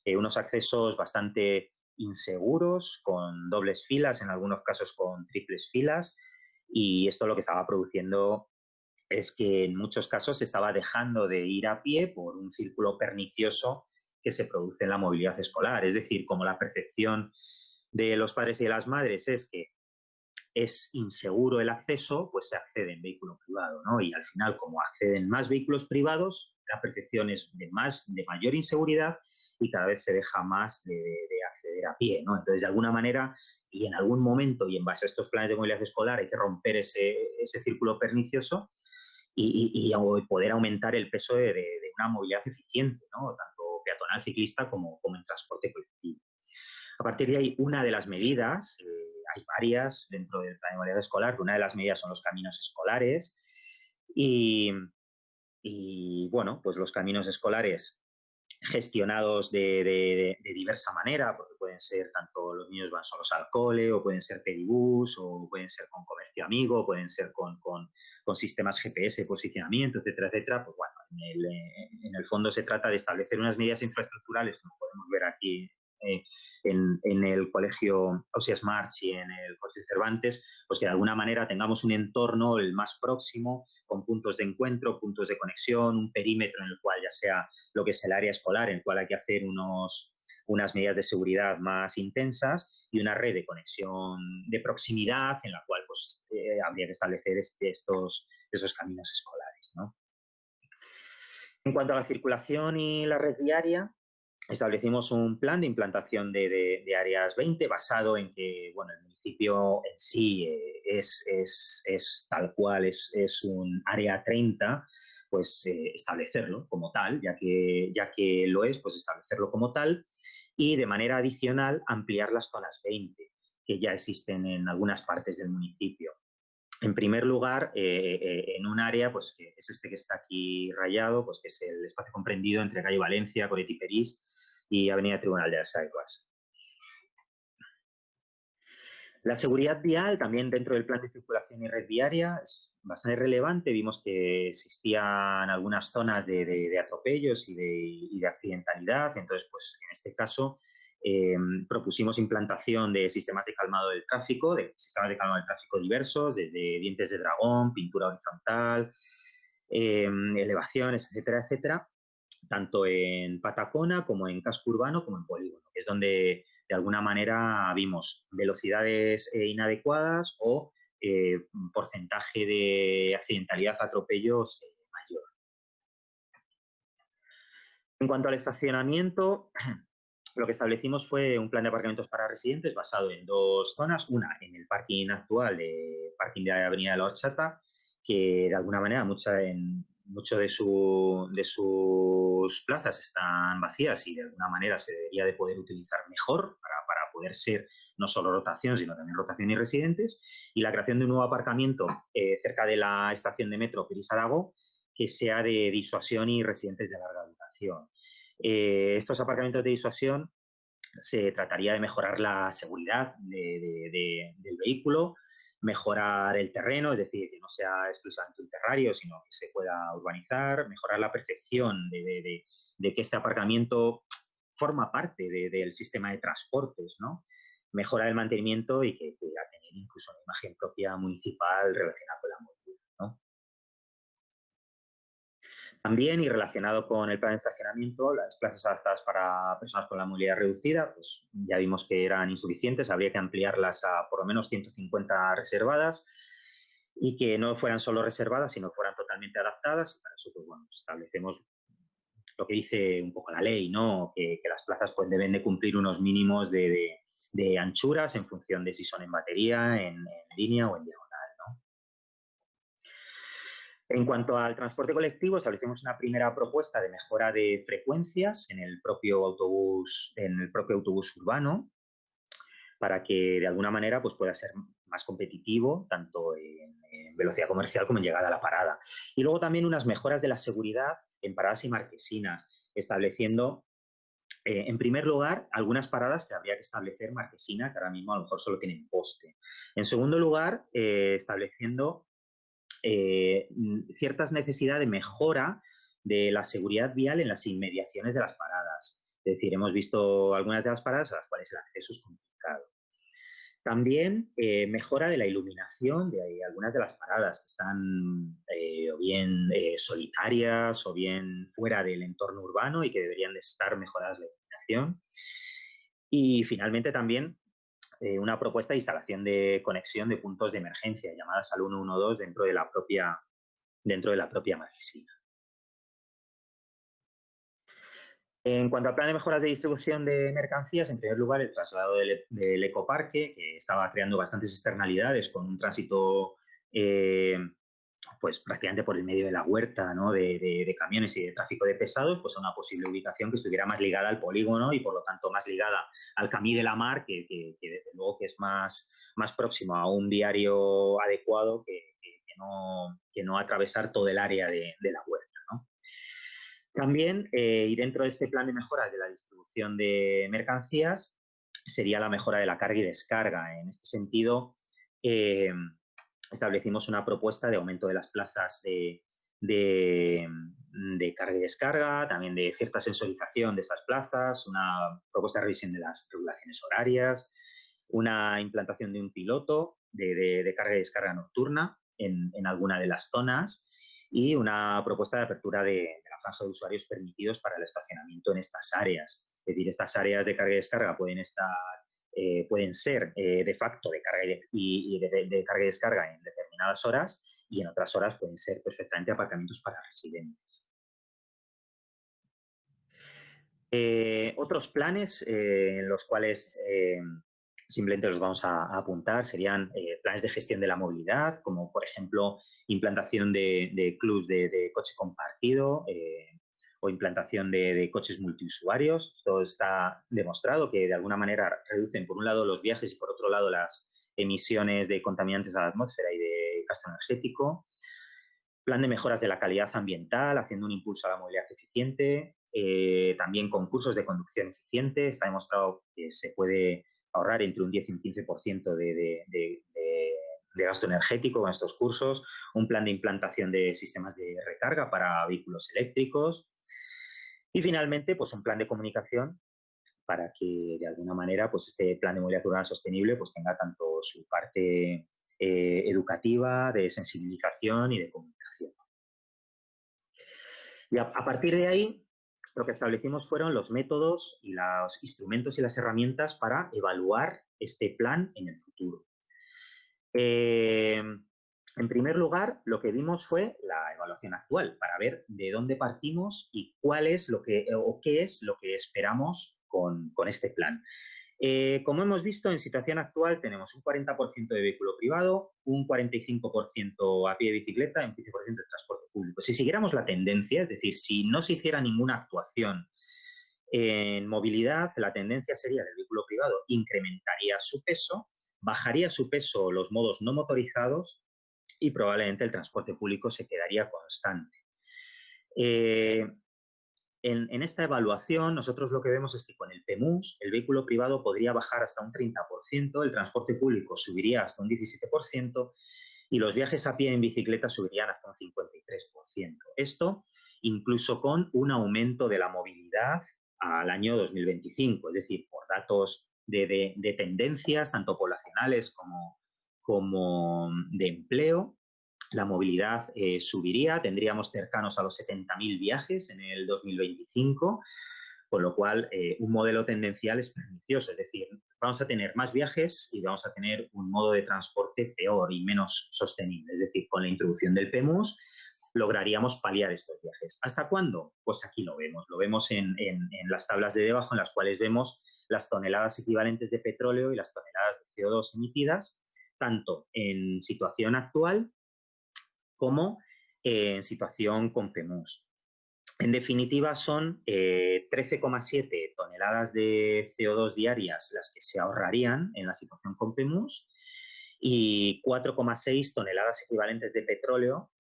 unos accesos bastante inseguros, con dobles filas, en algunos casos con triples filas, y esto lo que estaba produciendo es que en muchos casos se estaba dejando de ir a pie por un círculo pernicioso que se produce en la movilidad escolar. Es decir, como la percepción de los padres y de las madres es que es inseguro el acceso, pues se accede en vehículo privado, ¿no? Y al final, como acceden más vehículos privados, la percepción es de mayor inseguridad y cada vez se deja más de acceder a pie, ¿no? Entonces, de alguna manera, y en algún momento, y en base a estos planes de movilidad escolar, hay que romper ese círculo pernicioso y poder aumentar el peso de una movilidad eficiente, ¿no? Tanto peatonal, ciclista, como en transporte colectivo. A partir de ahí, una de las medidas, hay varias dentro del plan de movilidad escolar, una de las medidas son los caminos escolares y, bueno, pues los caminos escolares gestionados de diversa manera, porque pueden ser tanto los niños van solos al cole, o pueden ser pedibús, o pueden ser con comercio amigo, pueden ser con sistemas GPS, posicionamiento, etcétera, etcétera. Pues bueno, en el fondo se trata de establecer unas medidas infraestructurales, como podemos ver aquí en el colegio Ausiàs March y en el colegio Cervantes, pues que de alguna manera tengamos un entorno el más próximo, con puntos de encuentro, puntos de conexión, un perímetro en el cual ya sea lo que es el área escolar, en el cual hay que hacer unas medidas de seguridad más intensas y una red de conexión de proximidad en la cual pues, habría que establecer esos caminos escolares, ¿no? En cuanto a la circulación y la red viaria, establecimos un plan de implantación de áreas 20 basado en que, bueno, el municipio en sí es tal cual, es un área 30, pues establecerlo como tal, ya que lo es, pues establecerlo como tal y de manera adicional ampliar las zonas 20 que ya existen en algunas partes del municipio. En primer lugar, en un área pues, que es este que está aquí rayado, pues, que es el espacio comprendido entre calle Valencia, Coret y Perís y Avenida Tribunal de las Aguas. La seguridad vial, también dentro del plan de circulación y red viaria, es bastante relevante. Vimos que existían algunas zonas de atropellos y de accidentalidad. Entonces, pues en este caso, propusimos implantación de sistemas de calmado del tráfico, diversos, desde dientes de dragón, pintura horizontal, elevaciones, etcétera, etcétera, tanto en Patacona como en casco urbano como en polígono, que es donde de alguna manera vimos velocidades inadecuadas o un porcentaje de accidentalidad, atropellos mayor. En cuanto al estacionamiento, lo que establecimos fue un plan de aparcamientos para residentes basado en dos zonas, una en el parking actual, parking de la Avenida de la Horchata, que de alguna manera mucho de sus plazas están vacías y de alguna manera se debería de poder utilizar mejor para poder ser no solo rotación, sino también rotación y residentes, y la creación de un nuevo aparcamiento cerca de la estación de metro Peris-Aragó, que sea de disuasión y residentes de larga duración. Estos aparcamientos de disuasión se trataría de mejorar la seguridad del vehículo, mejorar el terreno, es decir, que no sea exclusivamente un terrario, sino que se pueda urbanizar, mejorar la percepción de que este aparcamiento forma parte del sistema de transportes, ¿no? Mejorar el mantenimiento y que pueda tener incluso una imagen propia municipal relacionada con la movilidad, ¿no? También, y relacionado con el plan de estacionamiento, las plazas adaptadas para personas con la movilidad reducida, pues ya vimos que eran insuficientes, habría que ampliarlas a por lo menos 150 reservadas y que no fueran solo reservadas, sino fueran totalmente adaptadas. Y para eso, pues bueno, establecemos lo que dice un poco la ley, ¿no? Que las plazas pues, deben de cumplir unos mínimos de anchuras en función de si son en batería, en línea o en diagonal. En cuanto al transporte colectivo, establecemos una primera propuesta de mejora de frecuencias en el propio autobús urbano, para que de alguna manera pues, pueda ser más competitivo, tanto en velocidad comercial como en llegada a la parada. Y luego también unas mejoras de la seguridad en paradas y marquesinas, estableciendo, en primer lugar, algunas paradas que habría que establecer marquesina, que ahora mismo a lo mejor solo tienen poste. En segundo lugar, estableciendo ciertas necesidades de mejora de la seguridad vial en las inmediaciones de las paradas. Es decir, hemos visto algunas de las paradas a las cuales el acceso es complicado. También mejora de la iluminación de algunas de las paradas que están o bien solitarias o bien fuera del entorno urbano y que deberían de estar mejoradas la iluminación. Y finalmente también una propuesta de instalación de conexión de puntos de emergencia, llamadas al 112 dentro de la propia marquesina. En cuanto al plan de mejoras de distribución de mercancías, en primer lugar, el traslado del ecoparque, que estaba creando bastantes externalidades con un tránsito pues prácticamente por el medio de la huerta, ¿no? de camiones y de tráfico de pesados, pues a una posible ubicación que estuviera más ligada al polígono y por lo tanto más ligada al Camí de la Mar, que desde luego que es más próximo a un diario adecuado que no atravesar todo el área de la huerta, ¿no? También, y dentro de este plan de mejoras de la distribución de mercancías, sería la mejora de la carga y descarga. En este sentido, eh, establecimos una propuesta de aumento de las plazas de, de carga y descarga, también de cierta sensorización de estas plazas, una propuesta de revisión de las regulaciones horarias, una implantación de un piloto de carga y descarga nocturna en alguna de las zonas y una propuesta de apertura de la franja de usuarios permitidos para el estacionamiento en estas áreas. Es decir, estas áreas de carga y descarga pueden ser de facto de carga de carga y descarga en determinadas horas y en otras horas pueden ser perfectamente aparcamientos para residentes. Otros planes en los cuales simplemente los vamos a apuntar serían planes de gestión de la movilidad, como por ejemplo implantación de clubs de coche compartido o implantación de coches multiusuarios. Esto está demostrado que de alguna manera reducen por un lado los viajes y por otro lado las emisiones de contaminantes a la atmósfera y de gasto energético. Plan de mejoras de la calidad ambiental, haciendo un impulso a la movilidad eficiente, también concursos de conducción eficiente. Está demostrado que se puede ahorrar entre un 10 y un 15% de gasto energético con estos cursos, un plan de implantación de sistemas de recarga para vehículos eléctricos y finalmente pues un plan de comunicación para que de alguna manera pues este plan de movilidad urbana sostenible pues tenga tanto su parte educativa, de sensibilización y de comunicación. Y a partir de ahí, lo que establecimos fueron los métodos y los instrumentos y las herramientas para evaluar este plan en el futuro. En primer lugar, lo que vimos fue la evaluación actual para ver de dónde partimos y cuál es lo que, o qué es lo que esperamos con este plan. Como hemos visto, en situación actual tenemos un 40% de vehículo privado, un 45% a pie de bicicleta y un 15% de transporte público. Si siguiéramos la tendencia, es decir, si no se hiciera ninguna actuación en movilidad, la tendencia sería que el vehículo privado incrementaría su peso, bajaría su peso los modos no motorizados y probablemente el transporte público se quedaría constante. En esta evaluación, nosotros lo que vemos es que con el PEMUS, el vehículo privado podría bajar hasta un 30%, el transporte público subiría hasta un 17% y los viajes a pie en bicicleta subirían hasta un 53%. Esto incluso con un aumento de la movilidad al año 2025, es decir, por datos de tendencias, tanto poblacionales como de empleo, la movilidad subiría, tendríamos cercanos a los 70.000 viajes en el 2025, con lo cual un modelo tendencial es pernicioso, es decir, vamos a tener más viajes y vamos a tener un modo de transporte peor y menos sostenible, es decir, con la introducción del PEMUS lograríamos paliar estos viajes. ¿Hasta cuándo? Pues aquí lo vemos en las tablas de debajo en las cuales vemos las toneladas equivalentes de petróleo y las toneladas de CO2 emitidas, tanto en situación actual como en situación con PEMUS. En definitiva, son 13,7 toneladas de CO2 diarias las que se ahorrarían en la situación con PEMUS y 4,6 toneladas equivalentes de petróleo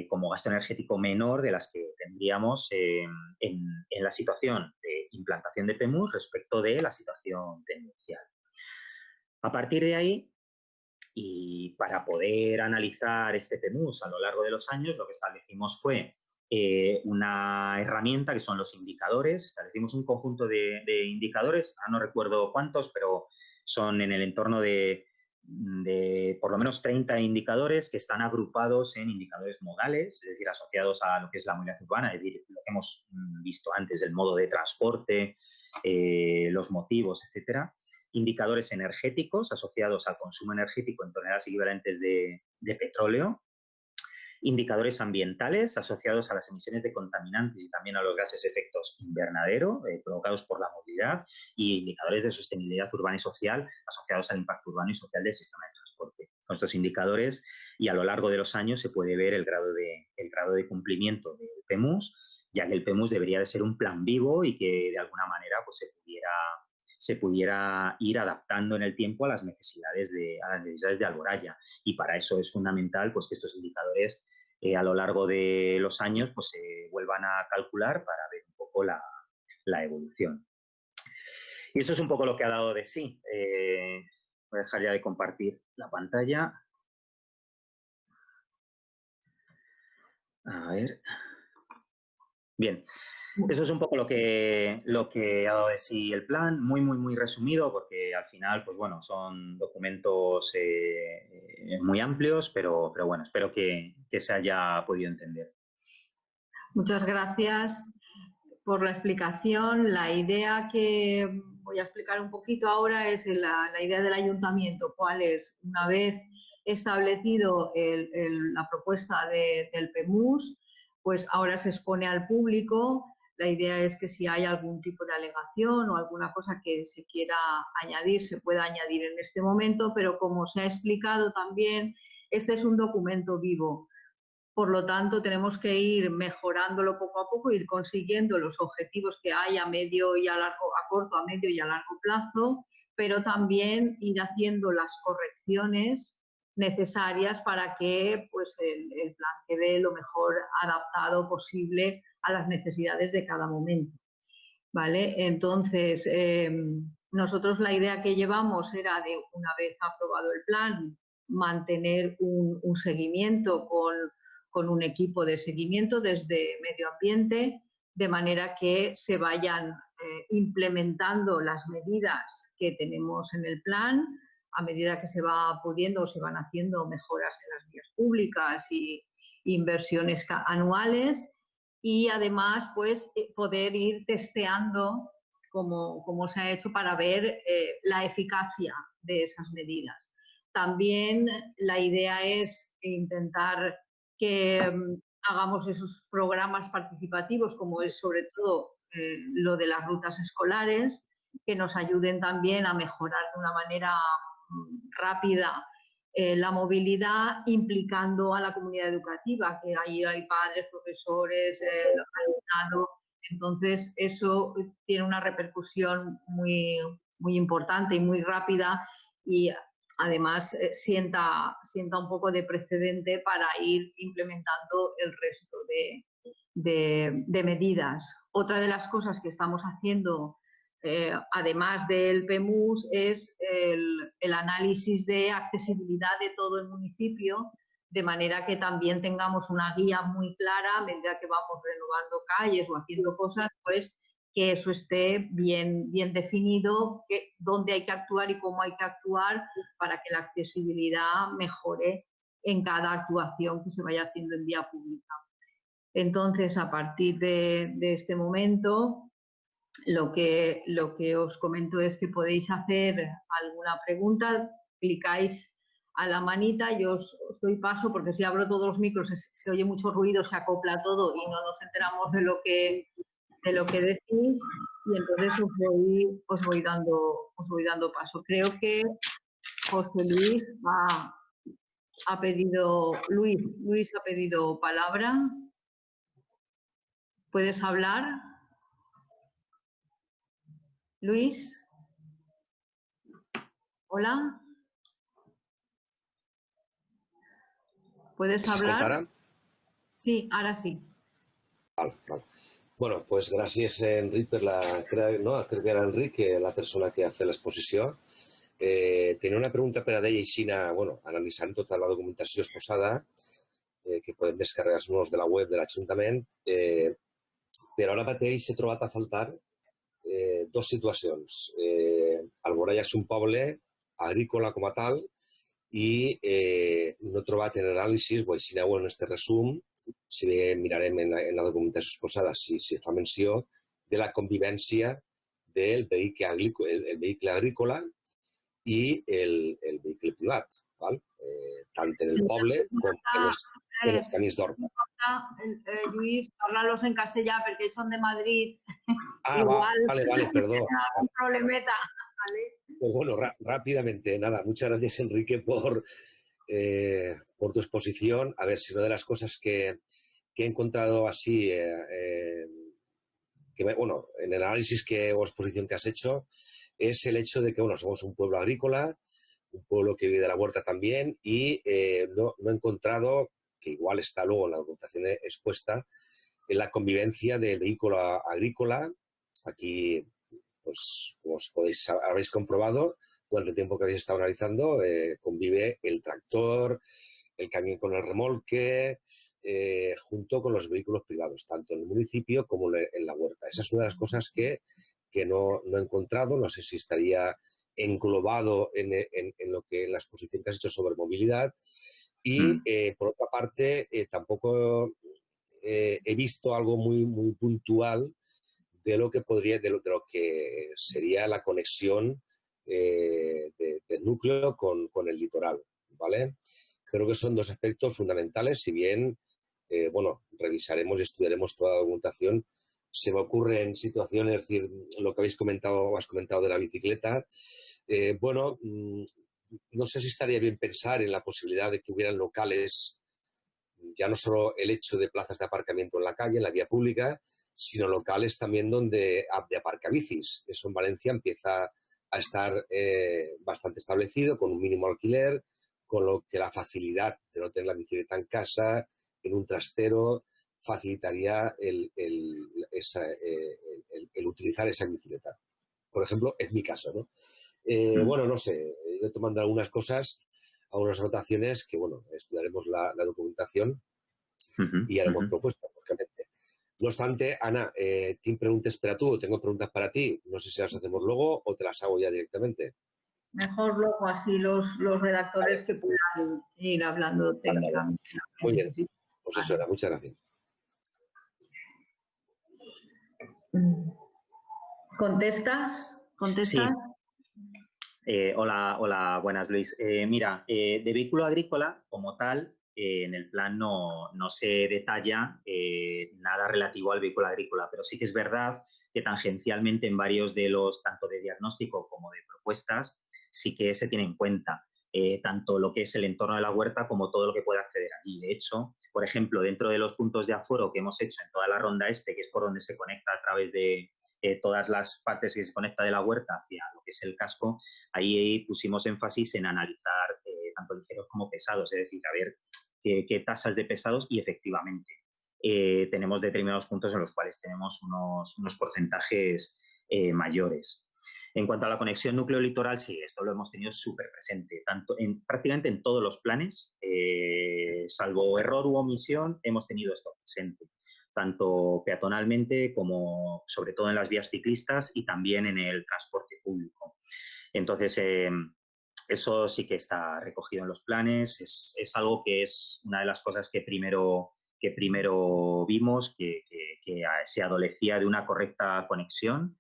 como gasto energético menor de las que tendríamos en la situación de implantación de PEMUS respecto de la situación tendencial. A partir de ahí, y para poder analizar este PEMUS a lo largo de los años, lo que establecimos fue una herramienta que son los indicadores. Establecimos un conjunto de indicadores, no recuerdo cuántos, pero son en el entorno de por lo menos 30 indicadores que están agrupados en indicadores modales, es decir, asociados a lo que es la movilidad urbana, es decir, lo que hemos visto antes, el modo de transporte, los motivos, etcétera. Indicadores energéticos asociados al consumo energético en toneladas equivalentes de petróleo, indicadores ambientales asociados a las emisiones de contaminantes y también a los gases de efecto invernadero provocados por la movilidad y indicadores de sostenibilidad urbana y social asociados al impacto urbano y social del sistema de transporte. Con estos indicadores y a lo largo de los años se puede ver el grado de cumplimiento del PEMUS, ya que el PEMUS debería de ser un plan vivo y que de alguna manera pues, se pudiera ir adaptando en el tiempo a las necesidades de Alboraya. Y para eso es fundamental pues, que estos indicadores a lo largo de los años pues, se vuelvan a calcular para ver un poco la evolución. Y eso es un poco lo que ha dado de sí. Voy a dejar ya de compartir la pantalla. A ver. Bien, eso es un poco lo que ha dado de sí el plan, muy resumido, porque al final, pues bueno, son documentos muy amplios, pero bueno, espero que se haya podido entender. Muchas gracias por la explicación. La idea que voy a explicar un poquito ahora es la idea del ayuntamiento. ¿Cuál es? Una vez establecido la propuesta del PEMUS, pues ahora se expone al público. La idea es que si hay algún tipo de alegación o alguna cosa que se quiera añadir, se pueda añadir en este momento, pero como se ha explicado también, este es un documento vivo. Por lo tanto, tenemos que ir mejorándolo poco a poco, ir consiguiendo los objetivos que hay a medio y a corto, a medio y a largo plazo, pero también ir haciendo las correcciones necesarias para que pues, el plan quede lo mejor adaptado posible a las necesidades de cada momento. ¿Vale? Entonces, nosotros la idea que llevamos era de, una vez aprobado el plan, mantener un seguimiento con un equipo de seguimiento desde medio ambiente, de manera que se vayan implementando las medidas que tenemos en el plan a medida que se va pudiendo o se van haciendo mejoras en las vías públicas y inversiones anuales, y además pues poder ir testeando como se ha hecho para ver la eficacia de esas medidas. También la idea es intentar que hagamos esos programas participativos, como es sobre todo lo de las rutas escolares, que nos ayuden también a mejorar de una manera rápida la movilidad, implicando a la comunidad educativa, que ahí hay padres, profesores, alumnado. Entonces, eso tiene una repercusión muy importante y muy rápida, y además sienta un poco de precedente para ir implementando el resto de medidas. Otra de las cosas que estamos haciendo, además del PEMUS, es el análisis de accesibilidad de todo el municipio, de manera que también tengamos una guía muy clara a medida que vamos renovando calles o haciendo cosas, pues que eso esté bien definido, dónde hay que actuar y cómo hay que actuar para que la accesibilidad mejore en cada actuación que se vaya haciendo en vía pública. Entonces, a partir de este momento, lo que os comento es que podéis hacer alguna pregunta, clicáis a la manita, yo os doy paso, porque si abro todos los micros se oye mucho ruido, se acopla todo y no nos enteramos de lo que decís, y entonces os voy dando paso. Creo que José Luis ha pedido, Luis ha pedido palabra. ¿Puedes hablar, Luis? Hola. ¿Puedes hablar? ¿Ahora? Sí, ahora sí. Vale. Bueno, pues gràcies, Enric, creo que era Enric, la persona que hace l'exposició. Tenia una pregunta per a d'ell, aixina, bueno, analitzant tota la documentació exposada, que podem descarregar-nos de la web de l'Ajuntament, però ara mateix he trobat a faltar dues situacions. Alboraya és un poble agrícola com a tal i no he trobat en l'anàlisi, o així en aquest resum, si bé mirarem en la documentació exposada, si fa menció de la convivència del vehicle agrícola i el vehicle privat, tant en el poble com en els camins d'Horta. Lluís, parla-los en castellà perquè són de Madrid. Vale, perdó. Un problemeta. Pues bueno, rápidamente, nada, muchas gracias, Enrique, por tu exposición. A ver si una de las cosas que he encontrado así, bueno, en el análisis o exposición que has hecho, es el hecho de que, bueno, somos un pueblo agrícola, un pueblo que vive de la huerta también, y no he encontrado, que igual está luego en la documentación expuesta, en la convivencia del vehículo agrícola. Aquí, pues, como habréis comprobado, durante el tiempo que habéis estado analizando, convive el tractor, el camión con el remolque, junto con los vehículos privados, tanto en el municipio como en la huerta. Esa es una de las cosas que no he encontrado. No sé si estaría englobado en la exposición que has hecho sobre movilidad. Y, por otra parte, tampoco he visto algo muy, muy puntual de lo que que sería la conexión del núcleo con el litoral, ¿vale? Creo que son dos aspectos fundamentales. Si bien, bueno, revisaremos y estudiaremos toda la documentación, se me ocurre en situaciones, es decir, lo que habéis comentado o has comentado de la bicicleta, bueno, no sé si estaría bien pensar en la posibilidad de que hubieran locales, ya no solo el hecho de plazas de aparcamiento en la calle, en la vía pública, sino locales también de aparcabicis. Eso en Valencia empieza a estar bastante establecido, con un mínimo alquiler, con lo que la facilidad de no tener la bicicleta en casa, en un trastero, facilitaría el utilizar esa bicicleta. Por ejemplo, en mi caso, ¿no? Bueno, no sé, yo tomando algunas cosas, algunas anotaciones que, bueno, estudiaremos la documentación y haremos propuestas, lógicamente. No obstante, Ana, ¿tienes preguntas para tú o tengo preguntas para ti? No sé si las hacemos luego o te las hago ya directamente. Mejor luego así los redactores que puedan ir hablando técnicamente. Muy bien, pues eso era, muchas gracias. ¿Contestas? Sí. Hola, buenas, Luis. Mira, de vehículo agrícola como tal, en el plan no se detalla nada relativo al vehículo agrícola, pero sí que es verdad que tangencialmente en varios de los, tanto de diagnóstico como de propuestas, sí que se tiene en cuenta tanto lo que es el entorno de la huerta como todo lo que puede acceder allí. De hecho, por ejemplo, dentro de los puntos de aforo que hemos hecho en toda la ronda este, que es por donde se conecta a través de todas las partes que se conecta de la huerta hacia lo que es el casco, ahí pusimos énfasis en analizar tanto ligeros como pesados, es decir, a ver qué tasas de pesados y efectivamente tenemos determinados puntos en los cuales tenemos unos porcentajes mayores. En cuanto a la conexión núcleo-litoral, sí, esto lo hemos tenido súper presente, prácticamente en todos los planes, salvo error u omisión, hemos tenido esto presente, tanto peatonalmente como sobre todo en las vías ciclistas y también en el transporte público. Entonces, eso sí que está recogido en los planes, es algo que es una de las cosas que primero vimos, que se adolecía de una correcta conexión,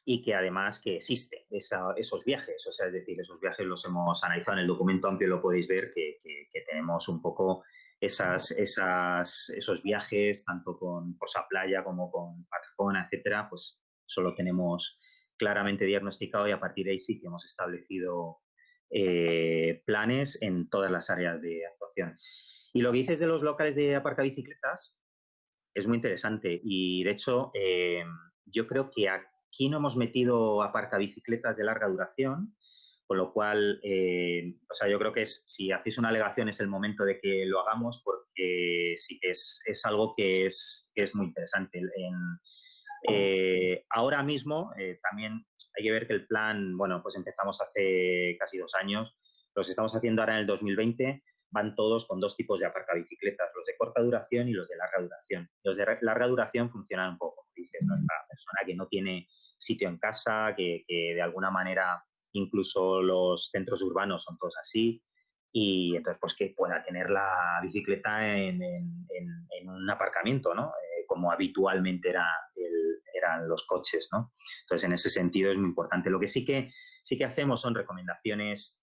y que además que existe esos viajes, o sea, es decir, esos viajes los hemos analizado en el documento amplio, lo podéis ver que tenemos un poco esos viajes, tanto con Posa Playa como con Patacona, etcétera, pues solo tenemos claramente diagnosticado y a partir de ahí sí que hemos establecido planes en todas las áreas de actuación. Y lo que dices de los locales de aparcabicicletas es muy interesante y de hecho yo creo que aquí no hemos metido aparcabicicletas de larga duración, con lo cual, o sea, yo creo que si hacéis una alegación es el momento de que lo hagamos porque sí que es algo que es muy interesante. Ahora mismo también hay que ver que el plan, bueno, pues empezamos hace casi 2 años, los estamos haciendo ahora en el 2020, van todos con 2 tipos de aparcabicicletas, los de corta duración y los de larga duración. Los de larga duración funcionan un poco, como dice nuestra persona que no tiene sitio en casa, que de alguna manera incluso los centros urbanos son todos así, y entonces pues que pueda tener la bicicleta en un aparcamiento, ¿no? Como habitualmente eran los coches, ¿no? Entonces en ese sentido es muy importante. Lo que sí que hacemos son recomendaciones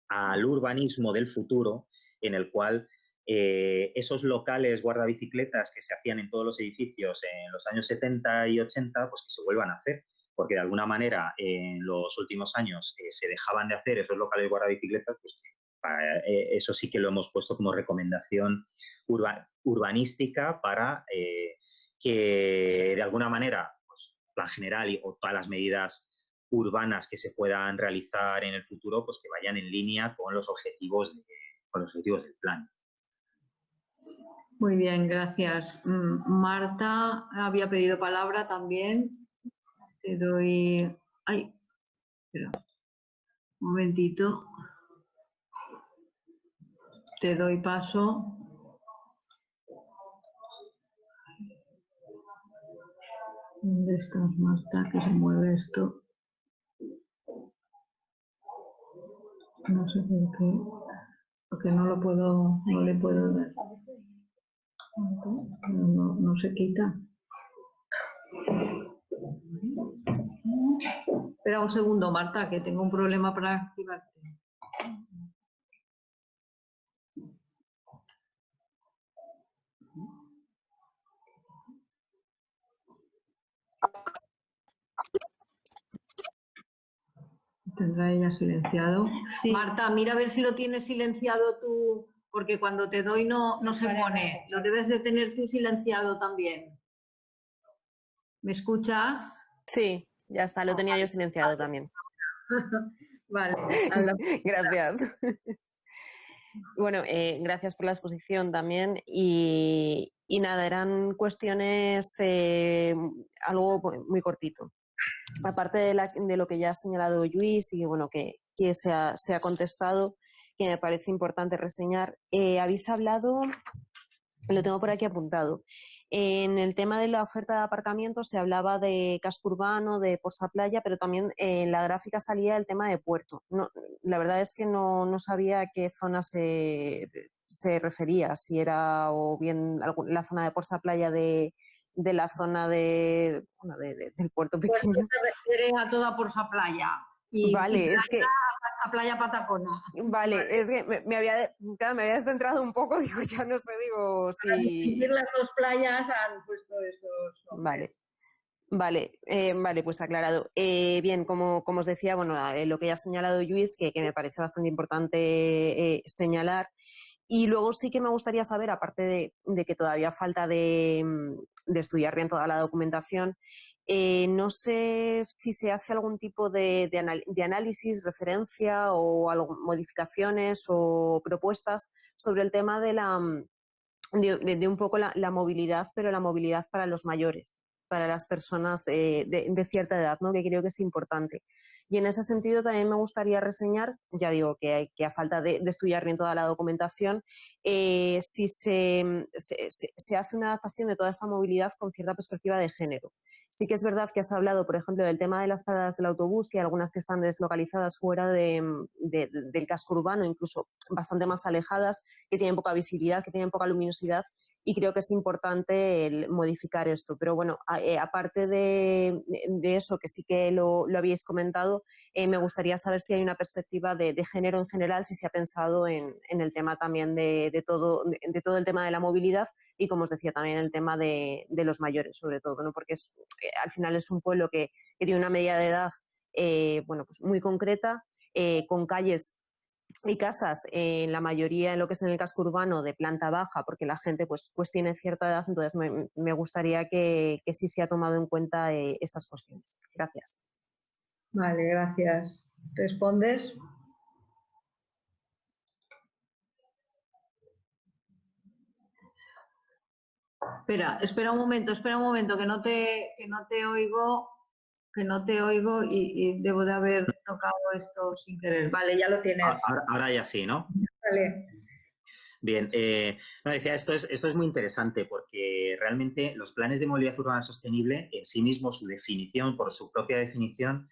al urbanismo del futuro, en el cual esos locales guardabicicletas que se hacían en todos los edificios en los años 70 y 80, pues que se vuelvan a hacer, porque de alguna manera en los últimos años se dejaban de hacer esos locales guardabicicletas, pues Eso sí que lo hemos puesto como recomendación urbanística para que de alguna manera, pues, plan general o todas las medidas urbanas que se puedan realizar en el futuro, pues que vayan en línea con los objetivos del plan. Muy bien, gracias. Marta había pedido palabra también. Te doy... Ay, espera, un momentito. Te doy paso. ¿Dónde estás, Marta? Que se mueve esto. No sé por qué. Porque no lo puedo, no le puedo dar. No se quita. Espera un segundo, Marta, que tengo un problema para activarte. ¿Tendrá ella silenciado? Sí. Marta, mira a ver si lo tienes silenciado tú, porque cuando te doy no se pone. Lo debes de tener tú silenciado también. ¿Me escuchas? Sí, ya está, lo tenía yo silenciado también. Vale. Gracias. Bueno, gracias por la exposición también. Y nada, eran cuestiones algo muy cortito. Aparte de lo que ya ha señalado Lluís y bueno, que se ha contestado, que me parece importante reseñar, habéis hablado, lo tengo por aquí apuntado, en el tema de la oferta de aparcamiento se hablaba de casco urbano, de Porsa Playa, pero también en la gráfica salía el tema de puerto. No, la verdad es que no sabía a qué zona se refería, si era o bien la zona de Porsa Playa de la zona del puerto pequeño. Puerto se refiere a toda Porsa Playa. Vale, y playa, es que... hasta Playa Patacona. Vale, es que me había descentrado un poco, digo, ya no sé, digo, Para si... distinguir las dos playas han puesto esos nombres. Vale, pues aclarado. Bien, como os decía, bueno, lo que ya ha señalado Lluís, que me parece bastante importante señalar. Y luego sí que me gustaría saber, aparte de que todavía falta de estudiar bien toda la documentación, no sé si se hace algún tipo de análisis, referencia o modificaciones o propuestas sobre el tema de de un poco la movilidad, pero la movilidad para los mayores, para las personas de cierta edad, ¿no? Que creo que es importante. Y en ese sentido también me gustaría reseñar, ya digo que a falta de estudiar bien toda la documentación, si se hace una adaptación de toda esta movilidad con cierta perspectiva de género. Sí que es verdad que has hablado, por ejemplo, del tema de las paradas del autobús, que hay algunas que están deslocalizadas fuera del casco urbano, incluso bastante más alejadas, que tienen poca visibilidad, que tienen poca luminosidad, y creo que es importante el modificar esto. Pero bueno, aparte de eso, que sí que lo habíais comentado, me gustaría saber si hay una perspectiva de género en general, si se ha pensado en el tema también de todo el tema de la movilidad y, como os decía, también el tema de los mayores, sobre todo, ¿no? Porque al final es un pueblo que tiene una media de edad bueno, pues muy concreta, con calles y casas, en la mayoría en lo que es en el casco urbano, de planta baja, porque la gente pues tiene cierta edad. Entonces me gustaría que sí se ha tomado en cuenta estas cuestiones. Gracias. Vale, gracias. ¿Respondes? Espera un momento, que no te oigo y debo de haber tocado esto sin querer. Vale, ya lo tienes. Ahora ya sí, ¿no? Vale. Bien, decía, esto es muy interesante porque realmente los planes de movilidad urbana sostenible en sí mismos, su definición, por su propia definición,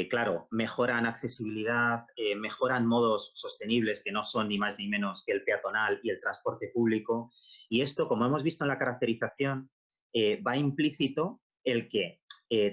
claro, mejoran accesibilidad, mejoran modos sostenibles que no son ni más ni menos que el peatonal y el transporte público. Y esto, como hemos visto en la caracterización, va implícito el que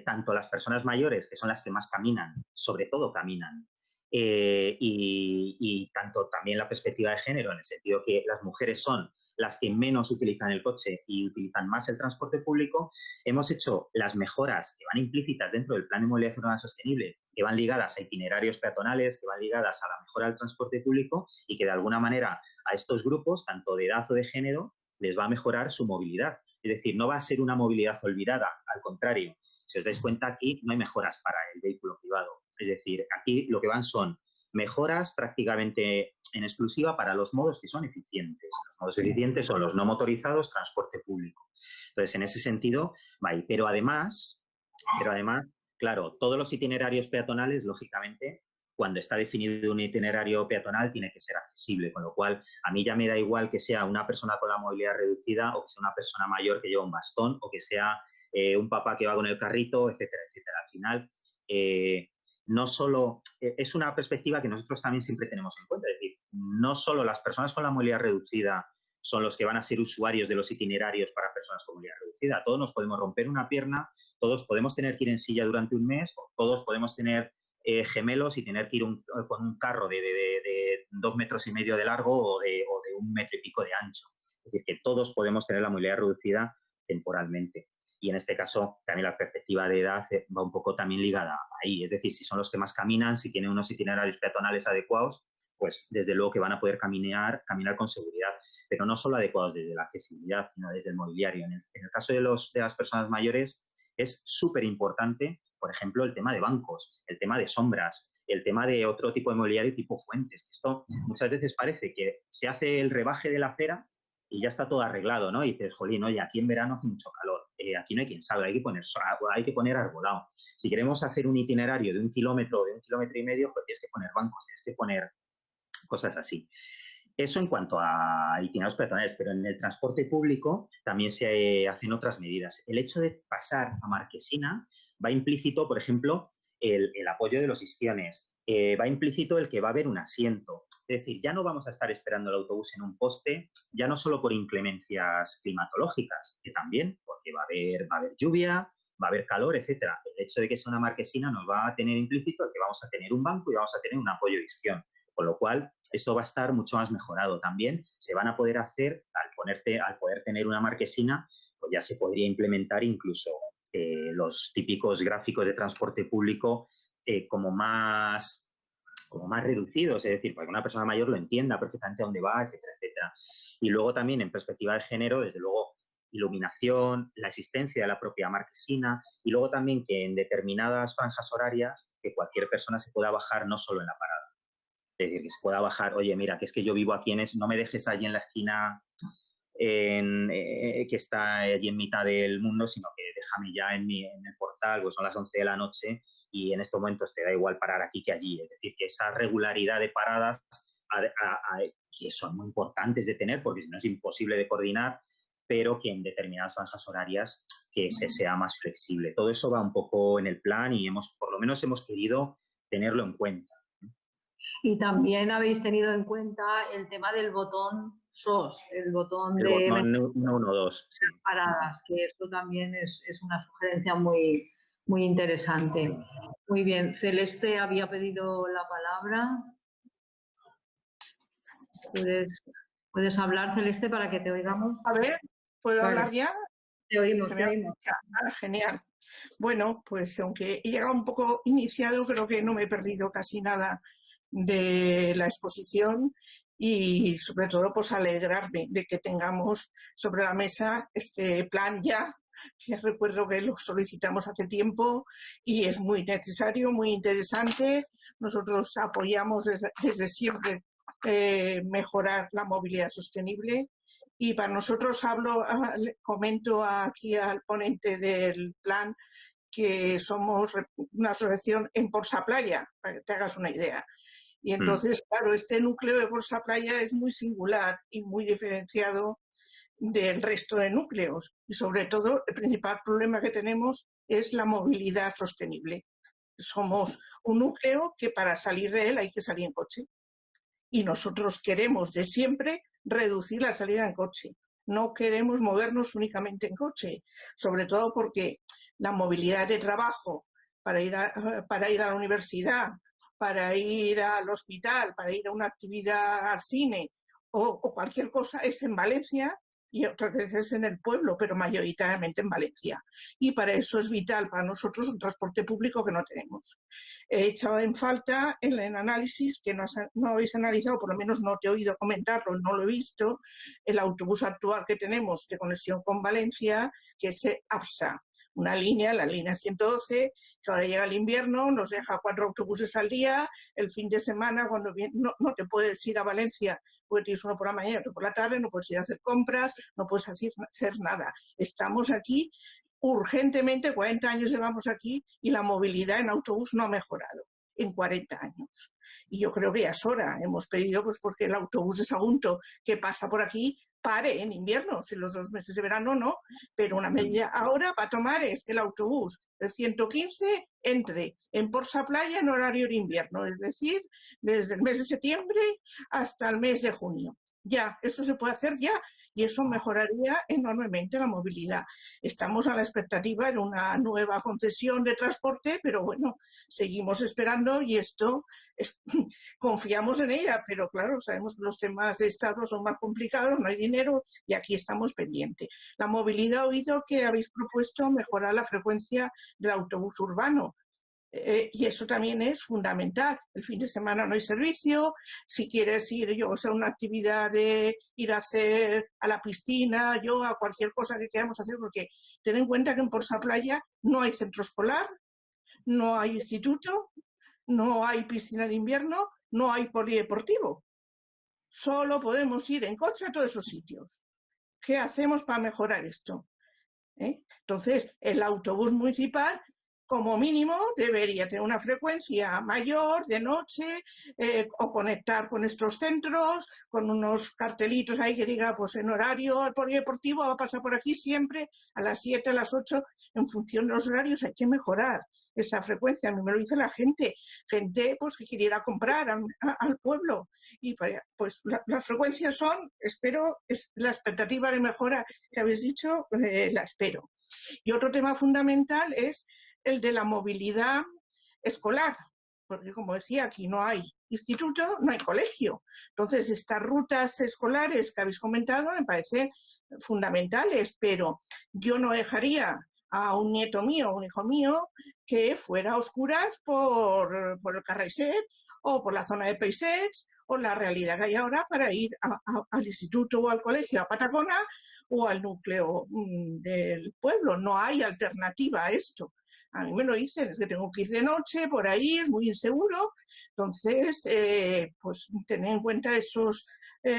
tanto las personas mayores, que son las que más caminan, sobre todo caminan, y tanto también la perspectiva de género, en el sentido que las mujeres son las que menos utilizan el coche y utilizan más el transporte público, hemos hecho las mejoras que van implícitas dentro del Plan de Movilidad Urbana Sostenible que van ligadas a itinerarios peatonales, que van ligadas a la mejora del transporte público y que de alguna manera a estos grupos, tanto de edad o de género, les va a mejorar su movilidad. Es decir, no va a ser una movilidad olvidada, al contrario. Si os dais cuenta, aquí no hay mejoras para el vehículo privado. Es decir, aquí lo que van son mejoras prácticamente en exclusiva para los modos que son eficientes. Los modos eficientes son los no motorizados, transporte público. Entonces, en ese sentido, va ahí. Pero además, claro, todos los itinerarios peatonales, lógicamente, cuando está definido un itinerario peatonal, tiene que ser accesible, con lo cual a mí ya me da igual que sea una persona con la movilidad reducida o que sea una persona mayor que lleva un bastón o que sea un papá que va con el carrito, etcétera, etcétera. Al final, no solo es una perspectiva que nosotros también siempre tenemos en cuenta, es decir, no solo las personas con la movilidad reducida son los que van a ser usuarios de los itinerarios para personas con movilidad reducida. Todos nos podemos romper una pierna, todos podemos tener que ir en silla durante un mes, o todos podemos tener gemelos y tener que ir con un carro de 2,5 metros de largo o de 1,5 metros de ancho. Es decir, que todos podemos tener la movilidad reducida temporalmente. Y en este caso, también la perspectiva de edad va un poco también ligada ahí. Es decir, si son los que más caminan, si tienen unos itinerarios peatonales adecuados, pues desde luego que van a poder caminar con seguridad. Pero no solo adecuados desde la accesibilidad, sino desde el mobiliario. En el caso de las personas mayores es súper importante, por ejemplo, el tema de bancos, el tema de sombras, el tema de otro tipo de mobiliario tipo fuentes. Esto muchas veces parece que se hace el rebaje de la acera y ya está todo arreglado, ¿no? Y dices, jolín, oye, aquí en verano hace mucho calor, aquí no hay quien sabe, hay que poner arbolado. Si queremos hacer un itinerario de 1 kilómetro, de 1,5 kilómetros, pues tienes que poner bancos, tienes que poner cosas así. Eso en cuanto a itinerarios peatonales, pero en el transporte público también se hacen otras medidas. El hecho de pasar a Marquesina va implícito, por ejemplo, el apoyo de los isquiones, va implícito el que va a haber un asiento. Es decir, ya no vamos a estar esperando el autobús en un poste, ya no solo por inclemencias climatológicas, que también, porque va a haber lluvia, va a haber calor, etcétera. El hecho de que sea una Marquesina nos va a tener implícito el que vamos a tener un banco y vamos a tener un apoyo de isquión. Con lo cual, esto va a estar mucho más mejorado. También se van a poder hacer, al poder tener una marquesina, pues ya se podría implementar incluso los típicos gráficos de transporte público como más reducidos, es decir, para que una persona mayor lo entienda perfectamente a dónde va, etcétera, etcétera. Y luego también en perspectiva de género, desde luego, iluminación, la existencia de la propia marquesina y luego también que en determinadas franjas horarias que cualquier persona se pueda bajar no solo en la parada. Es decir, que se pueda bajar, oye, mira, que es que yo vivo aquí no me dejes allí en la esquina que está allí en mitad del mundo, sino que déjame ya en el portal, pues son las 11 de la noche y en estos momentos te da igual parar aquí que allí. Es decir, que esa regularidad de paradas que son muy importantes de tener, porque si no es imposible de coordinar, pero que en determinadas franjas horarias que sea más flexible. Todo eso va un poco en el plan y por lo menos hemos querido tenerlo en cuenta. Y también habéis tenido en cuenta el tema del botón SOS, el botón de 112. Sí. Paradas, que esto también es una sugerencia muy, muy interesante. Muy bien, Celeste había pedido la palabra. ¿Puedes hablar, Celeste, para que te oigamos? A ver, ¿puedo hablar ya? Te oímos, te oímos. Genial. Bueno, pues aunque he llegado un poco iniciado, creo que no me he perdido casi nada de la exposición y sobre todo pues alegrarme de que tengamos sobre la mesa este plan ya, que recuerdo que lo solicitamos hace tiempo y es muy necesario, muy interesante. Nosotros apoyamos desde siempre mejorar la movilidad sostenible y para nosotros comento aquí al ponente del plan que somos una asociación en Porsa Playa, para que te hagas una idea. Y entonces, claro, este núcleo de Porsa Playa es muy singular y muy diferenciado del resto de núcleos. Y sobre todo, el principal problema que tenemos es la movilidad sostenible. Somos un núcleo que para salir de él hay que salir en coche. Y nosotros queremos de siempre reducir la salida en coche. No queremos movernos únicamente en coche, sobre todo porque la movilidad de trabajo para ir a la universidad, para ir al hospital, para ir a una actividad al cine o cualquier cosa es en Valencia y otras veces en el pueblo, pero mayoritariamente en Valencia. Y para eso es vital para nosotros un transporte público que no tenemos. He echado en falta en el análisis, que no habéis analizado, por lo menos no te he oído comentarlo, no lo he visto, el autobús actual que tenemos de conexión con Valencia, que es APSA. Una línea, la línea 112, que ahora llega el invierno, nos deja 4 autobuses al día, el fin de semana, cuando no te puedes ir a Valencia, porque tienes uno por la mañana, otro por la tarde, no puedes ir a hacer compras, no puedes hacer nada. Estamos aquí urgentemente, 40 años llevamos aquí y la movilidad en autobús no ha mejorado en 40 años. Y yo creo que ya es hora. Hemos pedido, pues porque el autobús de Sagunto que pasa por aquí pare en invierno, si los 2 meses de verano no, pero una medida ahora para tomar es que el autobús del 115 entre en Porsa Playa en horario de invierno, es decir, desde el mes de septiembre hasta el mes de junio. Ya, eso se puede hacer ya y eso mejoraría enormemente la movilidad. Estamos a la expectativa de una nueva concesión de transporte, pero bueno, seguimos esperando y confiamos en ella, pero claro, sabemos que los temas de Estado son más complicados, no hay dinero y aquí estamos pendientes. La movilidad, he oído que habéis propuesto mejorar la frecuencia del autobús urbano. Y eso también es fundamental. El fin de semana no hay servicio. Si quieres ir, una actividad de ir a hacer a la piscina, yoga, cualquier cosa que queramos hacer, porque ten en cuenta que en Porsa Playa no hay centro escolar, no hay instituto, no hay piscina de invierno, no hay polideportivo. Solo podemos ir en coche a todos esos sitios. ¿Qué hacemos para mejorar esto? Entonces, el autobús municipal, como mínimo, debería tener una frecuencia mayor de noche o conectar con estos centros, con unos cartelitos ahí que diga, pues en horario polideportivo va a pasar por aquí siempre a las 7, a las 8, en función de los horarios hay que mejorar esa frecuencia. A mí me lo dice la gente pues que quiere ir a comprar al pueblo. Y pues las frecuencias son, espero, la expectativa de mejora que habéis dicho, la espero. Y otro tema fundamental es el de la movilidad escolar, porque como decía, aquí no hay instituto, no hay colegio. Entonces, estas rutas escolares que habéis comentado me parecen fundamentales, pero yo no dejaría a un nieto mío, un hijo mío, que fuera a oscuras por el Carraiset o por la zona de Peixets o la realidad que hay ahora para ir al instituto o al colegio a Patacona o al núcleo del pueblo. No hay alternativa a esto. A mí me lo dicen, es que tengo que ir de noche por ahí, es muy inseguro. Entonces, pues tener en cuenta esas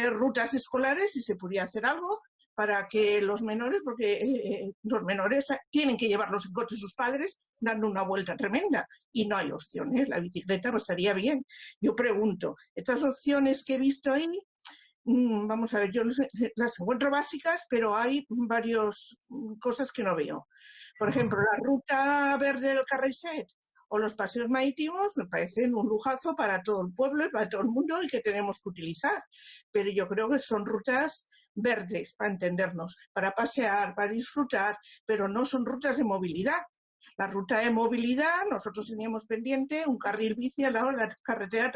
rutas escolares y se podría hacer algo para que los menores, porque los menores tienen que llevarlos en coche sus padres dando una vuelta tremenda y no hay opciones. La bicicleta pues estaría bien. Yo pregunto, estas opciones que he visto ahí, vamos a ver, yo las encuentro básicas, pero hay varias cosas que no veo. Por ejemplo, la ruta verde del Carraiset o los paseos marítimos me parecen un lujazo para todo el pueblo y para todo el mundo y que tenemos que utilizar. Pero yo creo que son rutas verdes, para entendernos, para pasear, para disfrutar, pero no son rutas de movilidad. La ruta de movilidad, nosotros teníamos pendiente un carril bici al lado de la carretera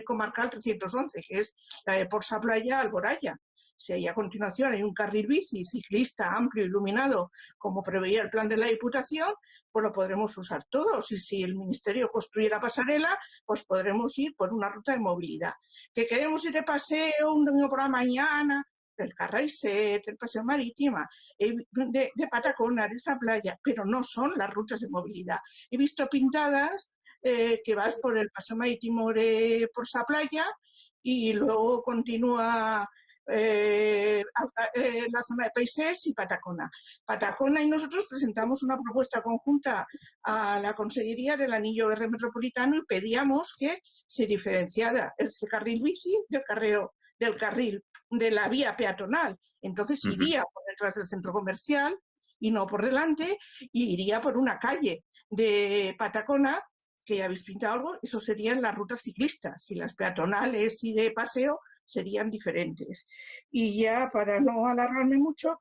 comarcal 311, que es la de Porsa Playa a Alboraya. Si ahí a continuación hay un carril bici ciclista amplio, iluminado, como preveía el plan de la Diputación, pues lo podremos usar todos. Y si el Ministerio construyera pasarela, pues podremos ir por una ruta de movilidad. ¿Que queremos ir de paseo un domingo por la mañana? El Carraiset, el paseo marítimo, de Patacona, de esa playa, pero no son las rutas de movilidad. He visto pintadas que vas por el paseo marítimo de Porsa Playa y luego continúa la zona de Peixets y Patacona. Patacona y nosotros presentamos una propuesta conjunta a la Consejería del Anillo R Metropolitano y pedíamos que se diferenciara ese carril bici del carril de la vía peatonal. Entonces iría por detrás del centro comercial y no por delante, y iría por una calle de Patacona, que ya habéis pintado algo, eso serían las rutas ciclistas, y las peatonales y de paseo serían diferentes. Y ya para no alargarme mucho,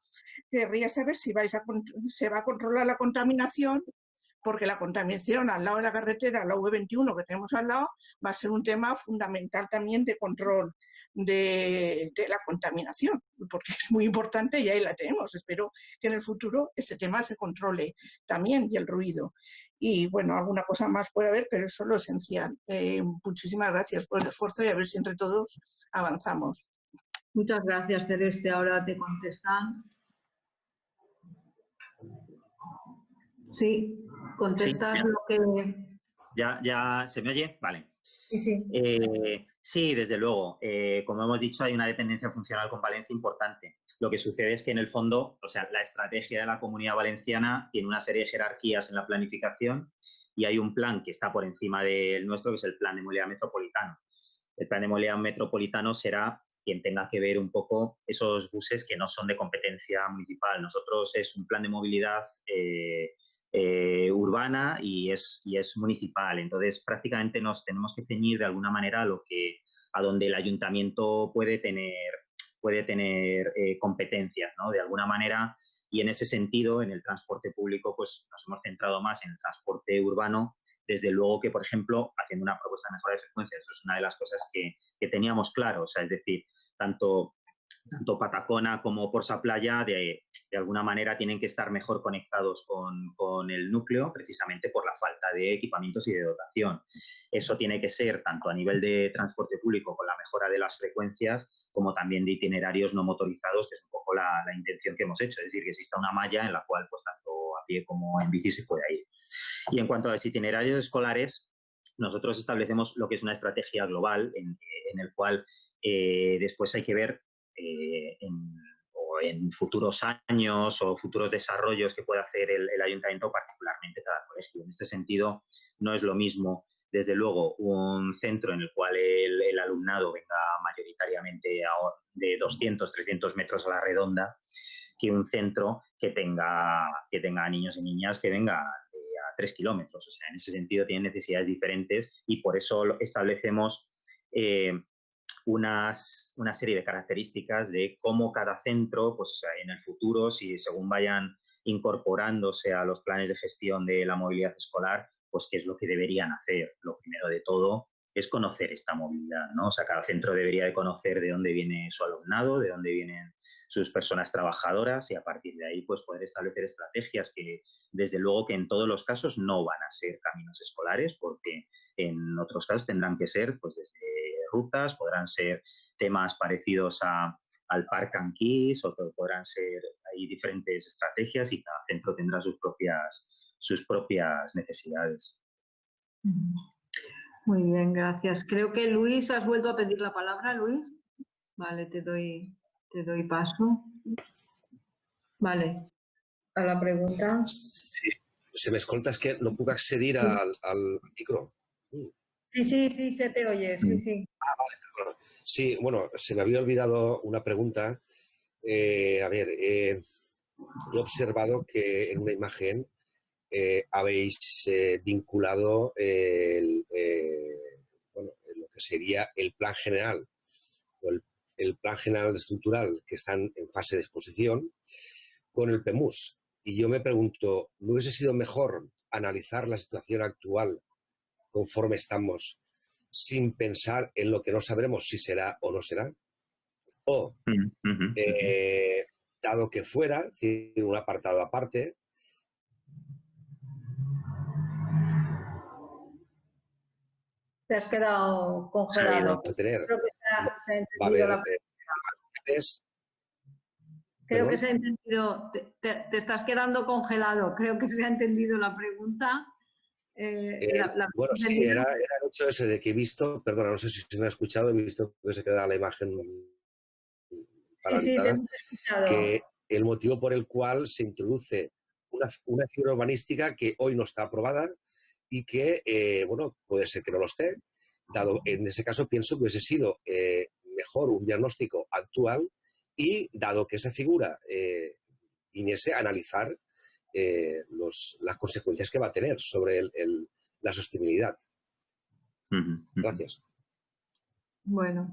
querría saber si se va a controlar la contaminación porque la contaminación al lado de la carretera, la V21 que tenemos al lado, va a ser un tema fundamental también de control de la contaminación, porque es muy importante y ahí la tenemos. Espero que en el futuro ese tema se controle también, y el ruido. Y bueno, alguna cosa más puede haber, pero eso es lo esencial. Muchísimas gracias por el esfuerzo y a ver si entre todos avanzamos. Muchas gracias, Celeste. Ahora te contestan. Sí, contestas Sí, lo que... ¿Ya se me oye? Vale. Sí, sí. Sí, desde luego. Como hemos dicho, hay una dependencia funcional con Valencia importante. Lo que sucede es que, en el fondo, o sea, la estrategia de la Comunidad Valenciana tiene una serie de jerarquías en la planificación y hay un plan que está por encima del nuestro, que es el Plan de Movilidad Metropolitano. El Plan de Movilidad Metropolitano será quien tenga que ver un poco esos buses que no son de competencia municipal. Nosotros es un plan de movilidad urbana y es municipal. Entonces, prácticamente nos tenemos que ceñir de alguna manera a donde el ayuntamiento puede tener competencias, ¿no? De alguna manera, y en ese sentido, en el transporte público, pues nos hemos centrado más en el transporte urbano. Desde luego que, por ejemplo, haciendo una propuesta de mejora de frecuencias, eso es una de las cosas que teníamos claro. O sea, es decir, tanto Patacona como Porsa Playa, de alguna manera tienen que estar mejor conectados con el núcleo, precisamente por la falta de equipamientos y de dotación. Eso tiene que ser tanto a nivel de transporte público, con la mejora de las frecuencias, como también de itinerarios no motorizados, que es un poco la intención que hemos hecho, es decir, que exista una malla en la cual, pues, tanto a pie como en bici se pueda ir. Y en cuanto a los itinerarios escolares, nosotros establecemos lo que es una estrategia global en el cual después hay que ver en futuros años o futuros desarrollos que pueda hacer el ayuntamiento, particularmente cada colegio. En este sentido, no es lo mismo, desde luego, un centro en el cual el alumnado venga mayoritariamente de 200, 300 metros a la redonda, que un centro que tenga niños y niñas que venga a 3 kilómetros. O sea, en ese sentido tienen necesidades diferentes y por eso establecemos una serie de características de cómo cada centro, pues en el futuro, si según vayan incorporándose a los planes de gestión de la movilidad escolar, pues qué es lo que deberían hacer. Lo primero de todo es conocer esta movilidad, ¿no? O sea, cada centro debería de conocer de dónde viene su alumnado, de dónde vienen sus personas trabajadoras y a partir de ahí pues poder establecer estrategias que desde luego que en todos los casos no van a ser caminos escolares, porque en otros casos tendrán que ser pues desde rutas, podrán ser temas parecidos al Park and Keys, o podrán ser, hay diferentes estrategias y cada centro tendrá sus propias necesidades. Muy bien, gracias. Creo que Luis, has vuelto a pedir la palabra, Luis. Vale, te doy paso. Vale, a la pregunta. Sí, se me escolta, es que no puedo acceder al micro. Sí, se te oye, sí. Ah, vale, sí, bueno, se me había olvidado una pregunta. A ver, he observado que en una imagen habéis vinculado lo que sería el plan general o el plan general estructural que están en fase de exposición con el PEMUS. Y yo me pregunto, ¿no hubiese sido mejor analizar la situación actual conforme estamos sin pensar en lo que no sabremos si será o no será? O, dado que fuera, un apartado aparte, Te has quedado congelado. tener, Creo que se ha va a entendido haber la pregunta. Creo que se ha entendido. Te estás quedando congelado. Creo que se ha entendido la pregunta. Bueno, sí, era el hecho ese de que he visto, perdona, no sé si se me ha escuchado, he visto que se queda la imagen paralizada, sí, te hemos escuchado. que el motivo por el cual se introduce una figura urbanística que hoy no está aprobada y que, bueno, puede ser que no lo esté, dado en ese caso pienso que hubiese sido mejor un diagnóstico actual y, dado que esa figura viniese a analizar las consecuencias que va a tener sobre la sostenibilidad. Gracias. Bueno,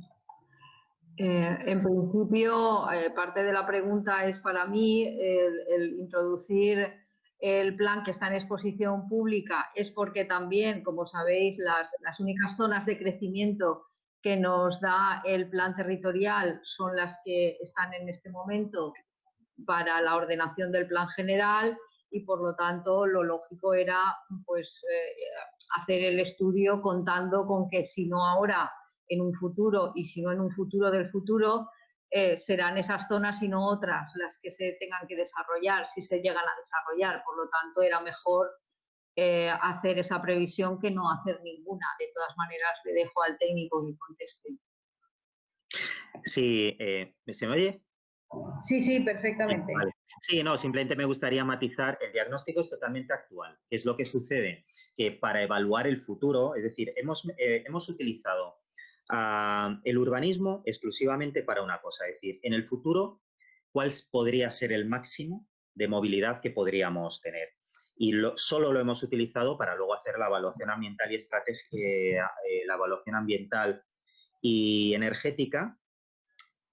en principio, parte de la pregunta es para mí el introducir el plan que está en exposición pública es porque también, como sabéis, las únicas zonas de crecimiento que nos da el plan territorial son las que están en este momento para la ordenación del plan general y, por lo tanto, lo lógico era pues, hacer el estudio contando con que si no ahora, en un futuro, y si no en un futuro del futuro, serán esas zonas y no otras las que se tengan que desarrollar, si se llegan a desarrollar. Por lo tanto, era mejor hacer esa previsión que no hacer ninguna. De todas maneras, le dejo al técnico que conteste. Sí, ¿se me oye? Sí, sí, perfectamente. Vale. Sí, no, simplemente me gustaría matizar, el diagnóstico es totalmente actual. ¿Qué es lo que sucede? Que para evaluar el futuro, es decir, hemos utilizado el urbanismo exclusivamente para una cosa, es decir, en el futuro, ¿cuál podría ser el máximo de movilidad que podríamos tener? Y solo lo hemos utilizado para luego hacer la evaluación ambiental y la evaluación ambiental y energética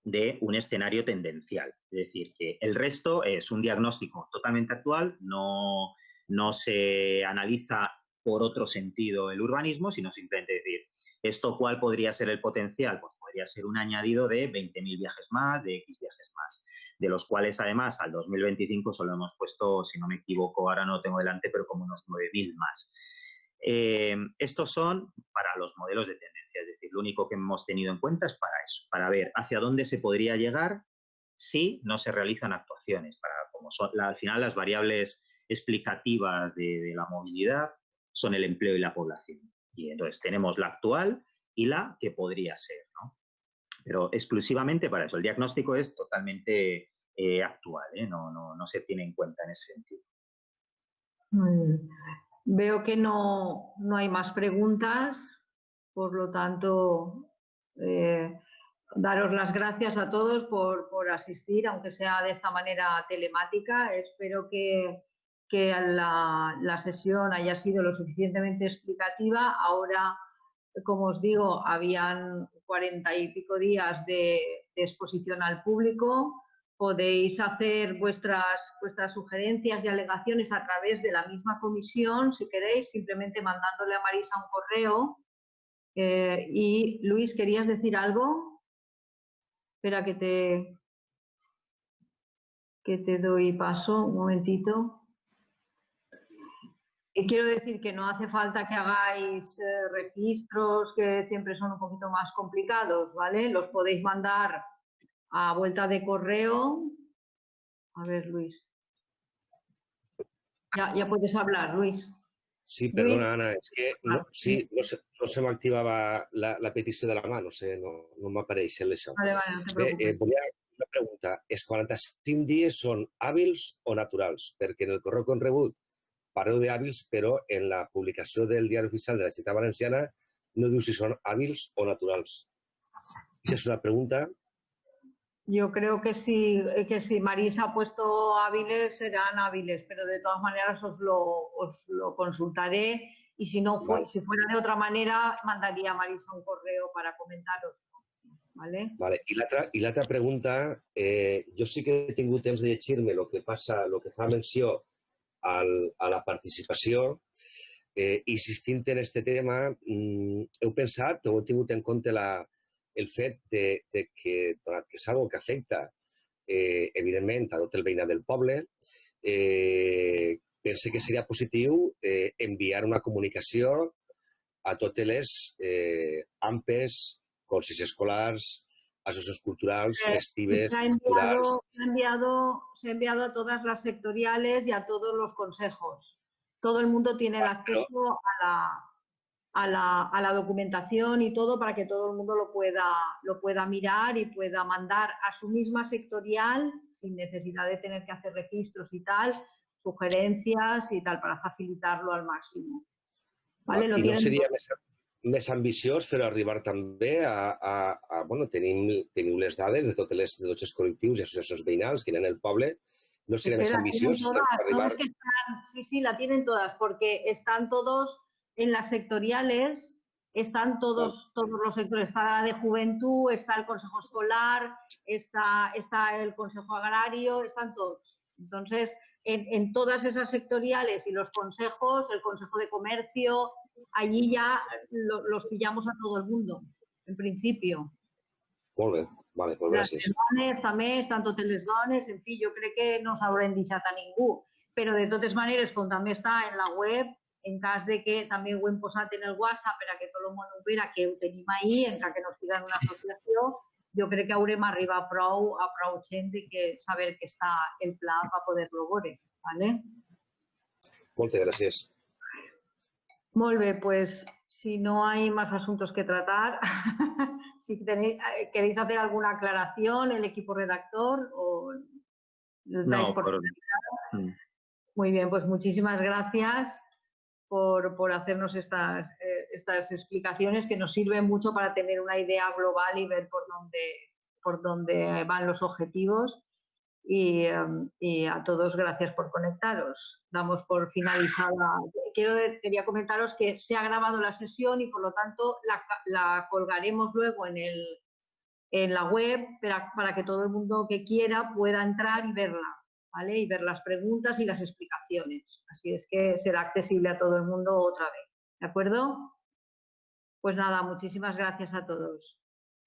de un escenario tendencial. Es decir, que el resto es un diagnóstico totalmente actual, no se analiza por otro sentido el urbanismo, sino simplemente decir, ¿esto cuál podría ser el potencial? Pues podría ser un añadido de 20.000 viajes más, de X viajes más, de los cuales además al 2025 solo hemos puesto, si no me equivoco, ahora no lo tengo delante, pero como unos 9.000 más. Estos son para los modelos de tendencia, es decir, lo único que hemos tenido en cuenta es para eso, para ver hacia dónde se podría llegar si no se realizan actuaciones, para como son al final las variables explicativas de la movilidad son el empleo y la población. Y entonces tenemos la actual y la que podría ser, ¿no? Pero exclusivamente para eso. El diagnóstico es totalmente actual, no se tiene en cuenta en ese sentido. Veo que no hay más preguntas, por lo tanto, daros las gracias a todos por asistir, aunque sea de esta manera telemática. Espero que la sesión haya sido lo suficientemente explicativa. Ahora, como os digo, habían 40 y pico días de exposición al público. Podéis hacer vuestras sugerencias y alegaciones a través de la misma comisión, si queréis, simplemente mandándole a Marisa un correo. Y Luis, ¿querías decir algo? Espera que te doy paso, un momentito. Y quiero decir que no hace falta que hagáis registros, que siempre son un poquito más complicados, ¿vale? Los podéis mandar a vuelta de correo. A ver, Luis. Ya puedes hablar, Luis. Sí, perdona, Ana, es que no se me activaba la petició de la mà, no sé, no m'apareix això. Vale, no te preocupes. Volia una pregunta. Els 45 dies són hàbils o naturals? Perquè en el correu que hem rebut pareu d'hàbils, però en la publicació del Diari Oficial de la Generalitat Valenciana no diu si són hàbils o naturals. Esa es una pregunta. Yo creo que si Marisa ha puesto hábiles, serán hábiles, pero de todas maneras os lo consultaré y si no si fuera de otra manera, mandaría a Marisa un correo para comentaros. ¿Vale? Vale. I l'altra pregunta, jo sí que he tingut temps de llegir-me el que fa menció a la participació, insistint en aquest tema, heu pensat o heu tingut en compte el fet de que, donat que és una cosa que afecta, evidentment, a tot el veïnat del poble, pense que seria positiu enviar una comunicació a totes les AMPEs, consells escolars, asociacions culturals, festives, culturals. Se ha enviado a todas las sectoriales y a todos los consejos. Todo el mundo tiene el acceso a la documentación y todo para que todo el mundo lo pueda mirar y pueda mandar a su misma sectorial, sin necesidad de tener que hacer registros y tal, sugerencias y tal, para facilitarlo al máximo. ¿Vale? I no seria més ambiciós fer arribar també bueno, teniu les dades de tots els col·lectius i associacions veïnals que hi ha en el poble, no seria més ambiciós arribar... Sí, la tienen todas, porque están todos en las sectoriales, están todos los sectores, está la de juventud, está el consejo escolar, está el consejo agrario, están todos, Entonces, en todas esas sectoriales y los consejos, el Consejo de Comercio, allí ya los pillamos a todo el mundo, en principio. Molt bé, vale, pues gràcies. Les dones també, tant totes les dones, en fi, jo crec que no s'haurem deixat a ningú, però de totes maneres, com també està en la web, en cas de que també ho hem posat en el WhatsApp per a que tot el món ho vea, que ho tenim ahí, en cas que no estigui en una associació, jo crec que haurem arribat a prou gent de que saber que està el pla per poder-lo veure. ¿Vale? Moltes gràcies. Molt bé, pues si no hay más asuntos que tratar, si queréis hacer alguna aclaración, el equipo redactor o dais No, por finalizado. Muy bien, pues muchísimas gracias por hacernos estas explicaciones que nos sirven mucho para tener una idea global y ver por dónde van los objetivos. Y a todos, gracias por conectaros. Damos por finalizada. Quería comentaros que se ha grabado la sesión y, por lo tanto, la colgaremos luego en la web para que todo el mundo que quiera pueda entrar y verla, ¿vale? Y ver las preguntas y las explicaciones. Así es que será accesible a todo el mundo otra vez. ¿De acuerdo? Pues nada, muchísimas gracias a todos.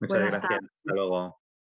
Muchas gracias. Hasta luego.